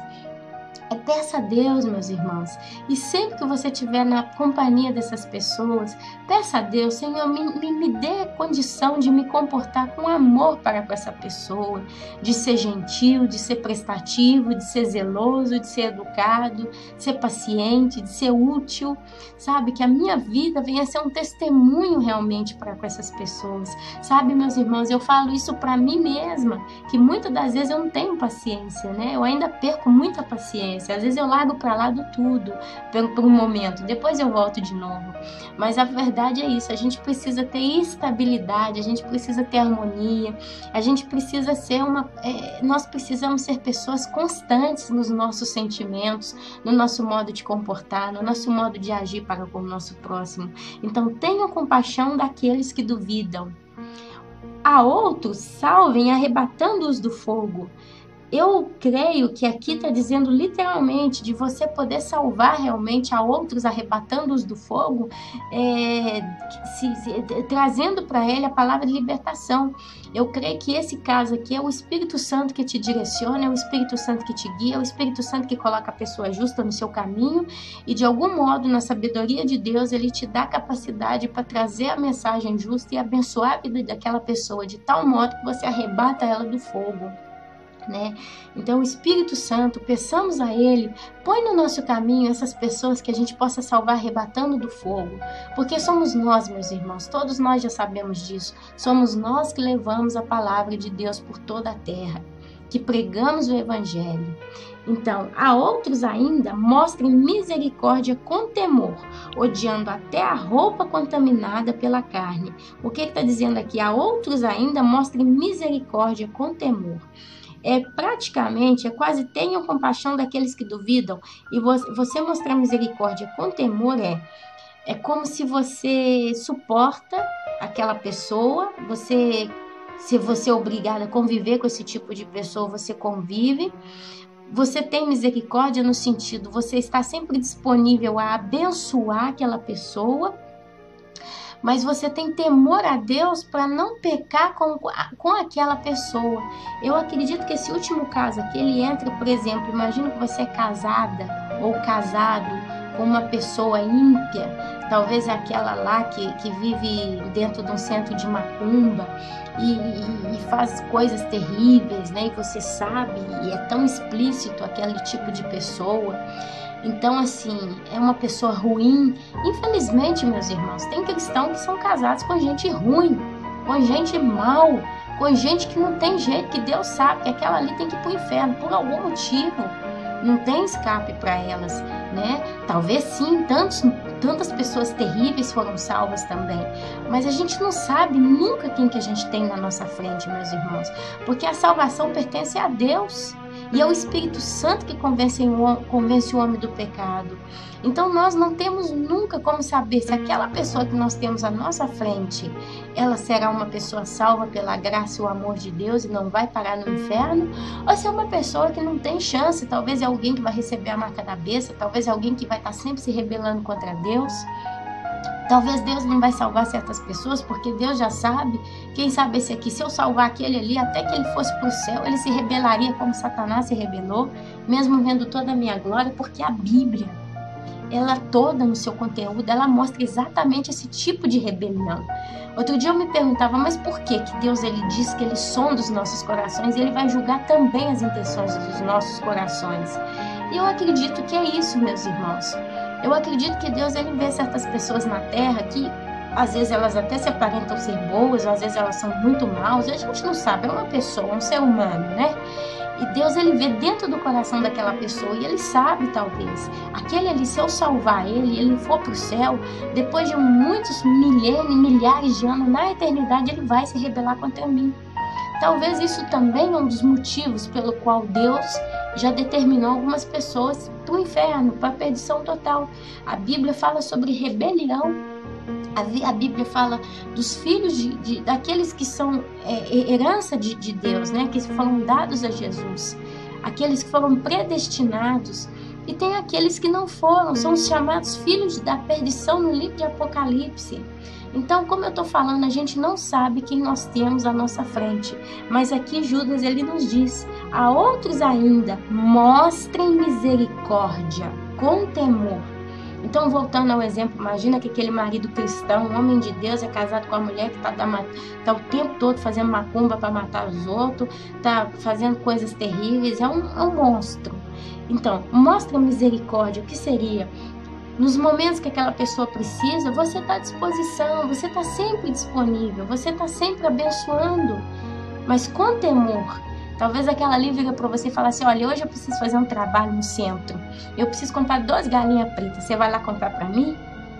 Peça a Deus, meus irmãos, e sempre que você estiver na companhia dessas pessoas, peça a Deus, Senhor, me dê condição de me comportar com amor para com essa pessoa, de ser gentil, de ser prestativo, de ser zeloso, de ser educado, de ser paciente, de ser útil, sabe, que a minha vida venha a ser um testemunho realmente para com essas pessoas, sabe, meus irmãos, eu falo isso para mim mesma, que muitas das vezes eu não tenho paciência, eu ainda perco muita paciência. Às vezes eu largo para lá do tudo por um momento, depois eu volto de novo. Mas a verdade é isso, a gente precisa ter estabilidade, a gente precisa ter harmonia, a gente precisa ser nós precisamos ser pessoas constantes nos nossos sentimentos, no nosso modo de comportar, no nosso modo de agir para com o nosso próximo. Então tenham compaixão daqueles que duvidam. A outros salvem arrebatando-os do fogo. Eu creio que aqui está dizendo literalmente de você poder salvar realmente a outros, arrebatando-os do fogo, trazendo para ele a palavra de libertação. Eu creio que esse caso aqui é o Espírito Santo que te direciona, é o Espírito Santo que te guia, é o Espírito Santo que coloca a pessoa justa no seu caminho e de algum modo, na sabedoria de Deus, ele te dá capacidade para trazer a mensagem justa e abençoar a vida daquela pessoa de tal modo que você arrebata ela do fogo. Então o Espírito Santo, peçamos a Ele, põe no nosso caminho essas pessoas que a gente possa salvar arrebatando do fogo, porque somos nós, meus irmãos, todos nós já sabemos disso, somos nós que levamos a palavra de Deus por toda a terra, que pregamos o Evangelho. Então, a outros ainda mostrem misericórdia com temor, odiando até a roupa contaminada pela carne. O que está dizendo aqui? A outros ainda mostrem misericórdia com temor. Praticamente, quase tenham compaixão daqueles que duvidam. E você mostrar misericórdia com temor é como se você suporta aquela pessoa, se você é obrigado a conviver com esse tipo de pessoa, você convive. Você tem misericórdia no sentido, você está sempre disponível a abençoar aquela pessoa, mas você tem temor a Deus para não pecar com aquela pessoa. Eu acredito que esse último caso aqui, ele entra, por exemplo, imagina que você é casada ou casado com uma pessoa ímpia, talvez aquela lá que vive dentro de um centro de macumba e faz coisas terríveis, né? E você sabe, e é tão explícito aquele tipo de pessoa. Então, assim, é uma pessoa ruim. Infelizmente, meus irmãos, tem cristãos que são casados com gente ruim, com gente mal, com gente que não tem jeito, que Deus sabe que aquela ali tem que ir para o inferno por algum motivo. Não tem escape para elas, né? Talvez sim, tantas pessoas terríveis foram salvas também. Mas a gente não sabe nunca quem que a gente tem na nossa frente, meus irmãos. Porque a salvação pertence a Deus. E é o Espírito Santo que convence o homem do pecado. Então nós não temos nunca como saber se aquela pessoa que nós temos à nossa frente, ela será uma pessoa salva pela graça e o amor de Deus e não vai parar no inferno, ou se é uma pessoa que não tem chance, talvez é alguém que vai receber a marca da besta, talvez é alguém que vai estar sempre se rebelando contra Deus. Talvez Deus não vai salvar certas pessoas, porque Deus já sabe. Quem sabe esse aqui, se eu salvar aquele ali, até que ele fosse para o céu, ele se rebelaria como Satanás se rebelou, mesmo vendo toda a minha glória, porque a Bíblia, ela toda no seu conteúdo, ela mostra exatamente esse tipo de rebelião. Outro dia eu me perguntava, mas por que Deus ele diz que ele sonda os nossos corações e ele vai julgar também as intenções dos nossos corações? E eu acredito que é isso, meus irmãos. Eu acredito que Deus ele vê certas pessoas na terra que às vezes elas até se aparentam ser boas, ou às vezes elas são muito maus, e a gente não sabe, é uma pessoa, um ser humano, né? E Deus ele vê dentro do coração daquela pessoa e ele sabe, talvez, aquele ali, se eu salvar ele for para o céu, depois de muitos milhares de anos, na eternidade ele vai se rebelar contra mim. Talvez isso também é um dos motivos pelo qual Deus já determinou algumas pessoas para o inferno, para a perdição total. A Bíblia fala sobre rebelião. A Bíblia fala dos filhos daqueles que são herança de Deus, né? Que foram dados a Jesus, aqueles que foram predestinados, e tem aqueles que não foram, são os chamados filhos da perdição no livro de Apocalipse. Então, como eu estou falando, a gente não sabe quem nós temos à nossa frente, mas aqui Judas ele nos diz, a outros ainda, mostrem misericórdia com temor. Então, voltando ao exemplo, imagina que aquele marido cristão, um homem de Deus, é casado com a mulher que tá o tempo todo fazendo macumba para matar os outros, tá fazendo coisas terríveis, é um monstro. Então, mostra misericórdia, o que seria? Nos momentos que aquela pessoa precisa, você está à disposição, você está sempre disponível, você está sempre abençoando, mas com temor. Talvez aquela ali vira para você e fala assim, olha, hoje eu preciso fazer um trabalho no centro, eu preciso comprar 2 galinhas pretas, você vai lá comprar para mim?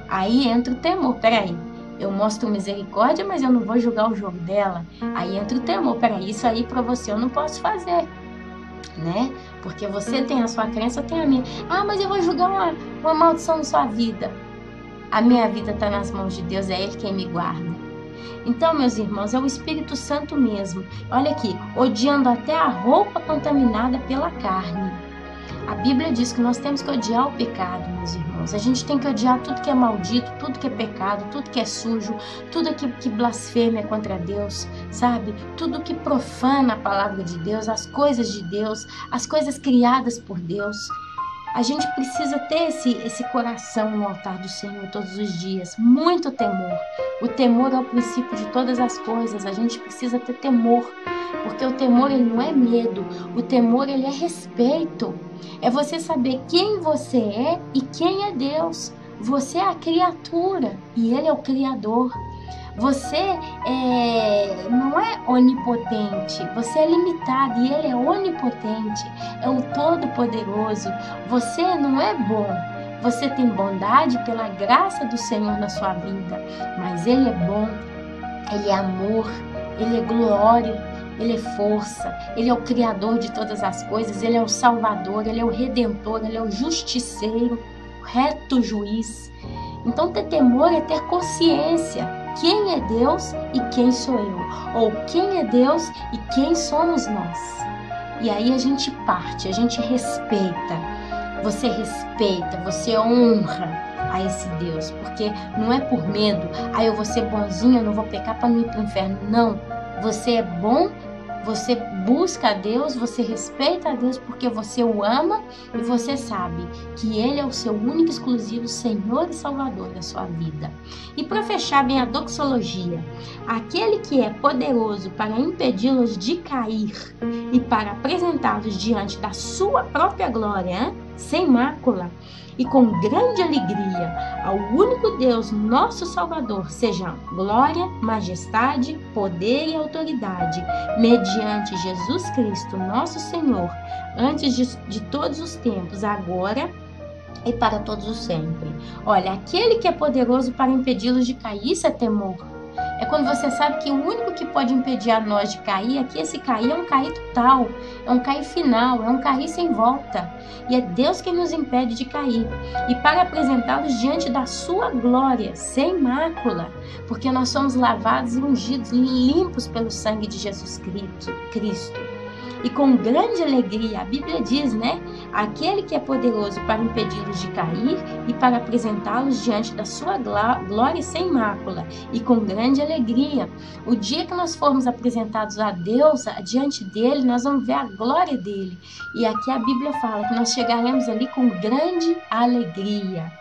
Aí entra o temor, peraí, eu mostro misericórdia, mas eu não vou julgar o jogo dela. Aí entra o temor, peraí, isso aí para você eu não posso fazer, né? Porque você tem a sua crença, eu tenho a minha. Ah, mas eu vou julgar uma maldição na sua vida. A minha vida está nas mãos de Deus, é Ele quem me guarda. Então, meus irmãos, é o Espírito Santo mesmo. Olha aqui, odiando até a roupa contaminada pela carne. A Bíblia diz que nós temos que odiar o pecado, meus irmãos. A gente tem que odiar tudo que é maldito, tudo que é pecado, tudo que é sujo, tudo que blasfêmia contra Deus, sabe? Tudo que profana a palavra de Deus, as coisas de Deus, as coisas criadas por Deus. A gente precisa ter esse coração no altar do Senhor todos os dias. Muito temor. O temor é o princípio de todas as coisas. A gente precisa ter temor. Porque o temor ele não é medo. O temor ele é respeito. É você saber quem você é e quem é Deus. Você é a criatura e Ele é o Criador. Você não é onipotente, você é limitado e Ele é onipotente, é o Todo-Poderoso. Você não é bom, você tem bondade pela graça do Senhor na sua vida, mas Ele é bom, Ele é amor, Ele é glória, Ele é força, Ele é o Criador de todas as coisas, Ele é o Salvador, Ele é o Redentor, Ele é o Justiceiro, o reto juiz. Então ter temor é ter consciência, quem é Deus e quem sou eu, ou quem é Deus e quem somos nós. E aí a gente parte, a gente respeita, você honra a esse Deus, porque não é por medo, eu vou ser bonzinho, eu não vou pecar para não ir para o inferno, não. Você é bom, você busca a Deus, você respeita a Deus porque você o ama e você sabe que Ele é o seu único, exclusivo Senhor e Salvador da sua vida. E para fechar vem a doxologia. Aquele que é poderoso para impedi-los de cair e para apresentá-los diante da sua própria glória, sem mácula, e com grande alegria ao único Deus, nosso Salvador, sejam glória, majestade, poder e autoridade, mediante Jesus Cristo, nosso Senhor, antes de todos os tempos, agora e para todos os sempre. Olha, aquele que é poderoso para impedi-los de cair, isso é temor. É quando você sabe que o único que pode impedir a nós de cair, que esse cair é um cair total, é um cair final, é um cair sem volta. E é Deus quem nos impede de cair. E para apresentá-los diante da sua glória, sem mácula, porque nós somos lavados e ungidos, limpos pelo sangue de Jesus Cristo. E com grande alegria, a Bíblia diz, né? Aquele que é poderoso para impedi-los de cair e para apresentá-los diante da sua glória sem mácula. E com grande alegria, o dia que nós formos apresentados a Deus, diante dele, nós vamos ver a glória dele. E aqui a Bíblia fala que nós chegaremos ali com grande alegria.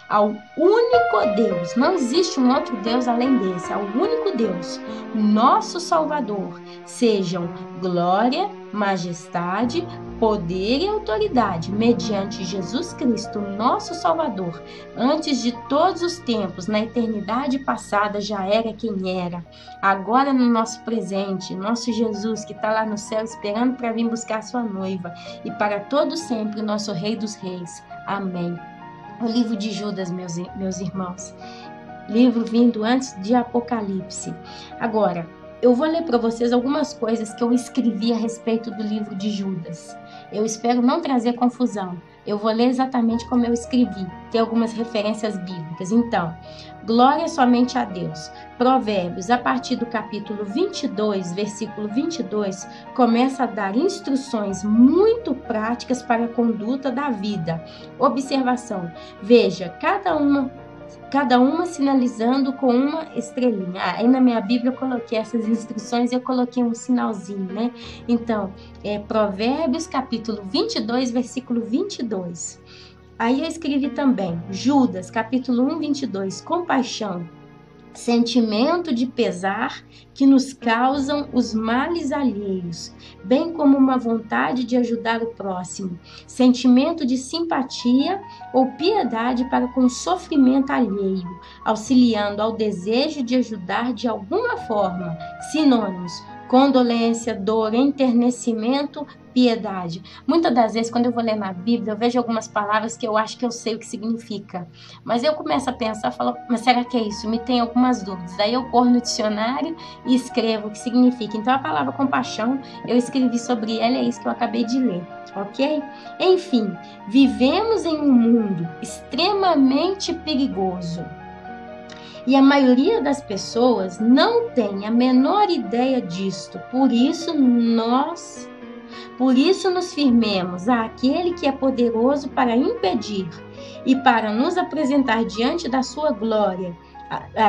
Ao único Deus, não existe um outro Deus além desse, ao único Deus, nosso Salvador, sejam glória, majestade, poder e autoridade, mediante Jesus Cristo, nosso Salvador, antes de todos os tempos, na eternidade passada já era quem era, agora no nosso presente, nosso Jesus que está lá no céu esperando para vir buscar sua noiva, e para todo sempre, nosso Rei dos Reis. Amém. O livro de Judas, meus irmãos, livro vindo antes de Apocalipse. Agora, eu vou ler para vocês algumas coisas que eu escrevi a respeito do livro de Judas. Eu espero não trazer confusão. Eu vou ler exatamente como eu escrevi. Tem algumas referências bíblicas. Então, glória somente a Deus. Provérbios, a partir do capítulo 22, versículo 22, começa a dar instruções muito práticas para a conduta da vida. Observação. Veja, cada uma sinalizando com uma estrelinha. Aí na minha Bíblia eu coloquei essas instruções e eu coloquei um sinalzinho, né? Então, Provérbios capítulo 22, versículo 22. Aí eu escrevi também, Judas capítulo 1, 22, compaixão, sentimento de pesar que nos causam os males alheios, bem como uma vontade de ajudar o próximo, sentimento de simpatia ou piedade para com o sofrimento alheio, auxiliando ao desejo de ajudar de alguma forma. Sinônimos: condolência, dor, enternecimento, piedade. Muitas das vezes, quando eu vou ler na Bíblia, eu vejo algumas palavras que eu acho que eu sei o que significa. Mas eu começo a pensar, falo, mas será que é isso? Me tem algumas dúvidas. Daí eu corro no dicionário e escrevo o que significa. Então a palavra compaixão, eu escrevi sobre ela, é isso que eu acabei de ler, ok? Enfim, vivemos em um mundo extremamente perigoso. E a maioria das pessoas não tem a menor ideia disto. Por isso nos firmemos àquele que é poderoso para impedir e para nos apresentar diante da sua glória,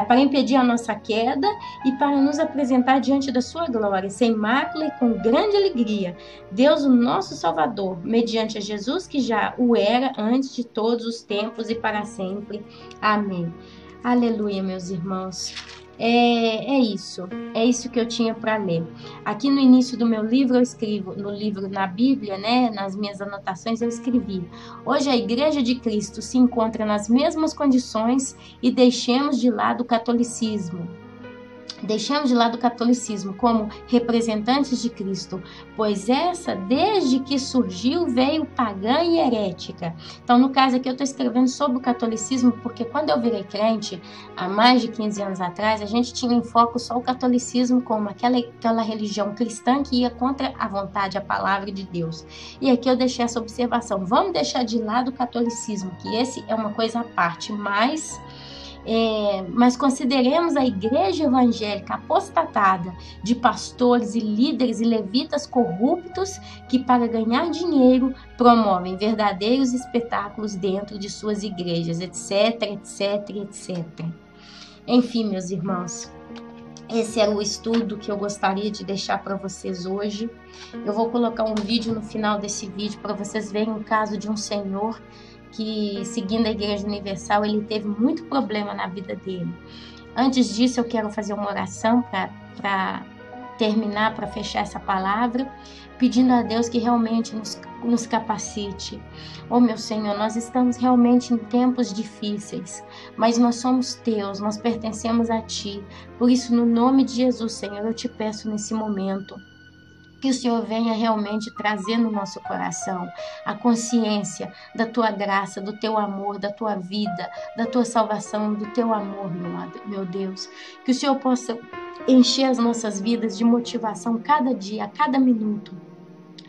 para impedir a nossa queda e para nos apresentar diante da sua glória, sem mácula e com grande alegria. Deus, o nosso Salvador, mediante a Jesus que já o era antes de todos os tempos e para sempre. Amém. Aleluia, meus irmãos. É isso que eu tinha para ler. Aqui no início do meu livro, eu escrevo, no livro, na Bíblia, né, nas minhas anotações, eu escrevi: hoje a Igreja de Cristo se encontra nas mesmas condições e deixemos de lado o catolicismo. Deixemos de lado o catolicismo como representantes de Cristo, pois essa, desde que surgiu, veio pagã e herética. Então, no caso aqui, eu estou escrevendo sobre o catolicismo, porque quando eu virei crente, há mais de 15 anos atrás, a gente tinha em foco só o catolicismo como aquela religião cristã que ia contra a vontade, a palavra de Deus. E aqui eu deixei essa observação. Vamos deixar de lado o catolicismo, que esse é uma coisa à parte, mas consideremos a igreja evangélica apostatada de pastores e líderes e levitas corruptos que, para ganhar dinheiro, promovem verdadeiros espetáculos dentro de suas igrejas, etc, etc, etc. Enfim, meus irmãos, esse era o estudo que eu gostaria de deixar para vocês hoje. Eu vou colocar um vídeo no final desse vídeo para vocês verem o caso de um senhor que, seguindo a Igreja Universal, ele teve muito problema na vida dele. Antes disso, eu quero fazer uma oração para terminar, para fechar essa palavra, pedindo a Deus que realmente nos capacite. Oh, meu Senhor, nós estamos realmente em tempos difíceis, mas nós somos teus, nós pertencemos a Ti. Por isso, no nome de Jesus, Senhor, eu te peço nesse momento, que o Senhor venha realmente trazer no nosso coração a consciência da Tua graça, do Teu amor, da Tua vida, da Tua salvação, do Teu amor, meu Deus. Que o Senhor possa encher as nossas vidas de motivação cada dia, a cada minuto,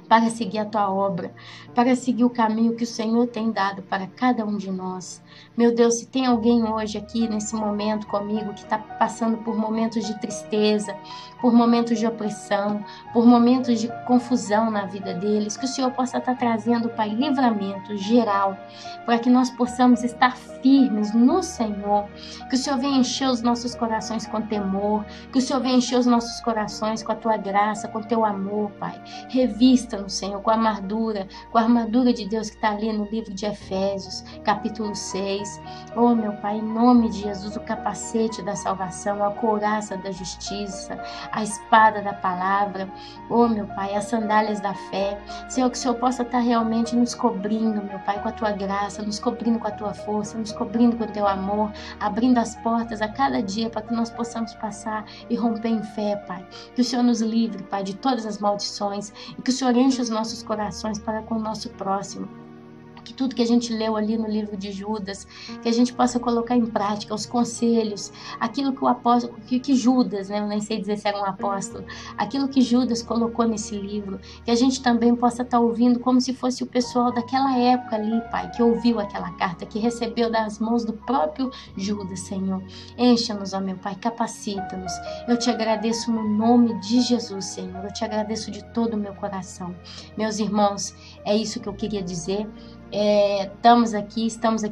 para seguir a Tua obra, para seguir o caminho que o Senhor tem dado para cada um de nós. Meu Deus, se tem alguém hoje aqui nesse momento comigo que está passando por momentos de tristeza, por momentos de opressão, por momentos de confusão na vida deles, que o Senhor possa estar trazendo, Pai, livramento geral, para que nós possamos estar firmes no Senhor, que o Senhor venha encher os nossos corações com temor, que o Senhor venha encher os nossos corações com a Tua graça, com o Teu amor, Pai. Revista-nos, Senhor, com a armadura de Deus que está ali no livro de Efésios, capítulo 6. Oh, meu Pai, em nome de Jesus, o capacete da salvação, a couraça da justiça, a espada da palavra, oh, meu Pai, as sandálias da fé. Senhor, que o Senhor possa estar realmente nos cobrindo, meu Pai, com a Tua graça, nos cobrindo com a Tua força, nos cobrindo com o Teu amor, abrindo as portas a cada dia para que nós possamos passar e romper em fé, Pai. Que o Senhor nos livre, Pai, de todas as maldições e que o Senhor enche os nossos corações para com o nosso próximo. Que tudo que a gente leu ali no livro de Judas, que a gente possa colocar em prática os conselhos, aquilo que o apóstolo, que Judas, né, eu nem sei dizer se era um apóstolo, aquilo que Judas colocou nesse livro, que a gente também possa estar ouvindo como se fosse o pessoal daquela época ali, Pai, que ouviu aquela carta, que recebeu das mãos do próprio Judas, Senhor. Encha-nos, ó meu Pai, capacita-nos. Eu te agradeço no nome de Jesus, Senhor. Eu te agradeço de todo o meu coração. Meus irmãos, é isso que eu queria dizer. Estamos aqui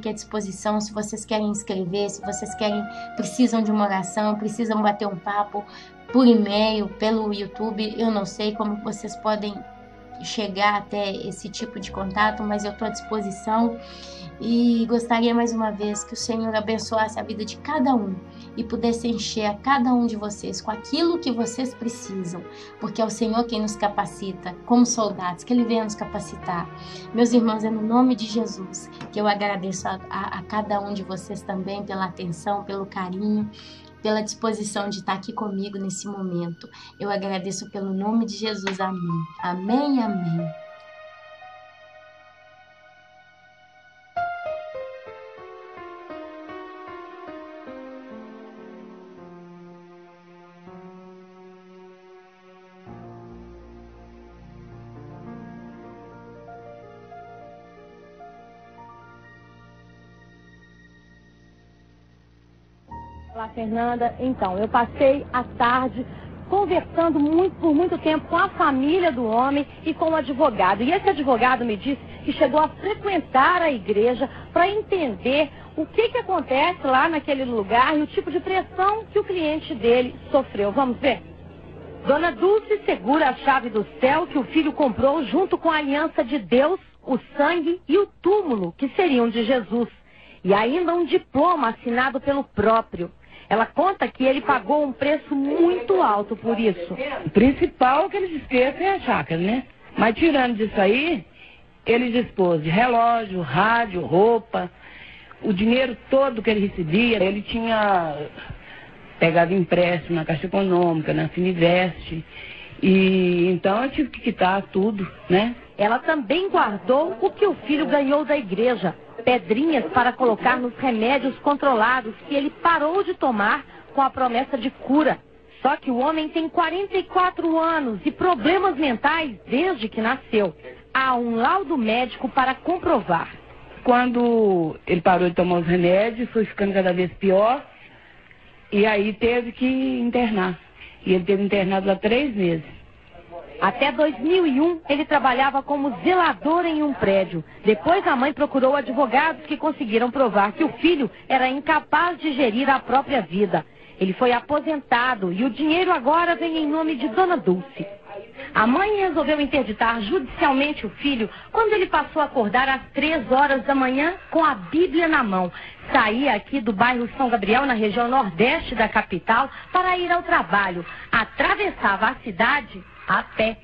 à disposição. Se vocês querem inscrever, se vocês precisam de uma oração, precisam bater um papo por e-mail, pelo YouTube, eu não sei como vocês podem chegar até esse tipo de contato, mas eu estou à disposição e gostaria mais uma vez que o Senhor abençoasse a vida de cada um e pudesse encher a cada um de vocês com aquilo que vocês precisam, porque é o Senhor quem nos capacita como soldados, que Ele venha nos capacitar. Meus irmãos, é no nome de Jesus que eu agradeço a cada um de vocês também pela atenção, pelo carinho, pela disposição de estar aqui comigo nesse momento. Eu agradeço pelo nome de Jesus. Amém. Amém, amém. Olá, Fernanda. Então, eu passei a tarde conversando por muito tempo com a família do homem e com o advogado. E esse advogado me disse que chegou a frequentar a igreja para entender o que acontece lá naquele lugar e o tipo de pressão que o cliente dele sofreu. Vamos ver? Dona Dulce segura a chave do céu que o filho comprou junto com a aliança de Deus, o sangue e o túmulo, que seriam de Jesus. E ainda um diploma assinado pelo próprio. Ela conta que ele pagou um preço muito alto por isso. O principal que ele dispôs é a chácara, né? Mas tirando disso aí, ele dispôs de relógio, rádio, roupa, o dinheiro todo que ele recebia. Ele tinha pegava empréstimo na Caixa Econômica, na Fininvest. E então eu tive que quitar tudo, né? Ela também guardou o que o filho ganhou da igreja, pedrinhas para colocar nos remédios controlados que ele parou de tomar com a promessa de cura. Só que o homem tem 44 anos e problemas mentais desde que nasceu. Há um laudo médico para comprovar. Quando ele parou de tomar os remédios, foi ficando cada vez pior. E aí teve que internar. E ele teve internado lá 3 meses. Até 2001, ele trabalhava como zelador em um prédio. Depois a mãe procurou advogados que conseguiram provar que o filho era incapaz de gerir a própria vida. Ele foi aposentado e o dinheiro agora vem em nome de Dona Dulce. A mãe resolveu interditar judicialmente o filho quando ele passou a acordar às 3 horas da manhã com a Bíblia na mão. Saía aqui do bairro São Gabriel, na região nordeste da capital, para ir ao trabalho. Atravessava a cidade a pé.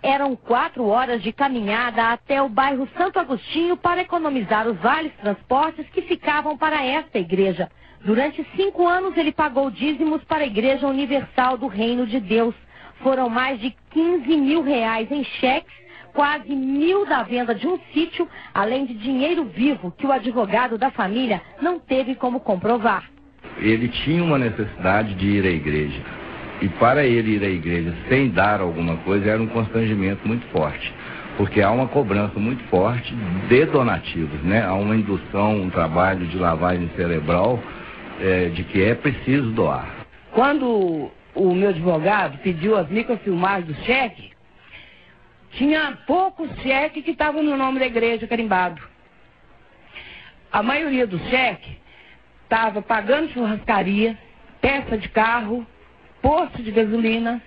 Eram 4 horas de caminhada até o bairro Santo Agostinho para economizar os vales transportes que ficavam para esta igreja. Durante 5 anos ele pagou dízimos para a Igreja Universal do Reino de Deus. Foram mais de 15 mil reais em cheques, quase 1.000 da venda de um sítio, além de dinheiro vivo que o advogado da família não teve como comprovar. Ele tinha uma necessidade de ir à igreja. E para ele ir à igreja sem dar alguma coisa era um constrangimento muito forte. Porque há uma cobrança muito forte de donativos, né? Há uma indução, um trabalho de lavagem cerebral de que é preciso doar. Quando o meu advogado pediu as microfilmagens do cheque, tinha poucos cheques que estavam no nome da igreja carimbado. A maioria dos cheques estava pagando churrascaria, peça de carro, posto de gasolina.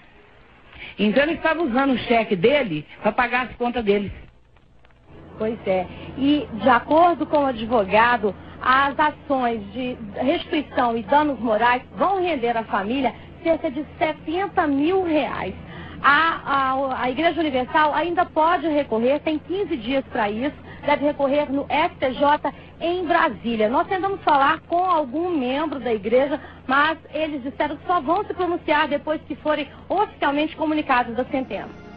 Então ele estava usando o cheque dele para pagar as contas deles. Pois é. E, de acordo com o advogado, as ações de restituição e danos morais vão render à família cerca de 70 mil reais. A Igreja Universal ainda pode recorrer, tem 15 dias para isso, deve recorrer no STJ em Brasília. Nós tentamos falar com algum membro da igreja, mas eles disseram que só vão se pronunciar depois que forem oficialmente comunicados da sentença.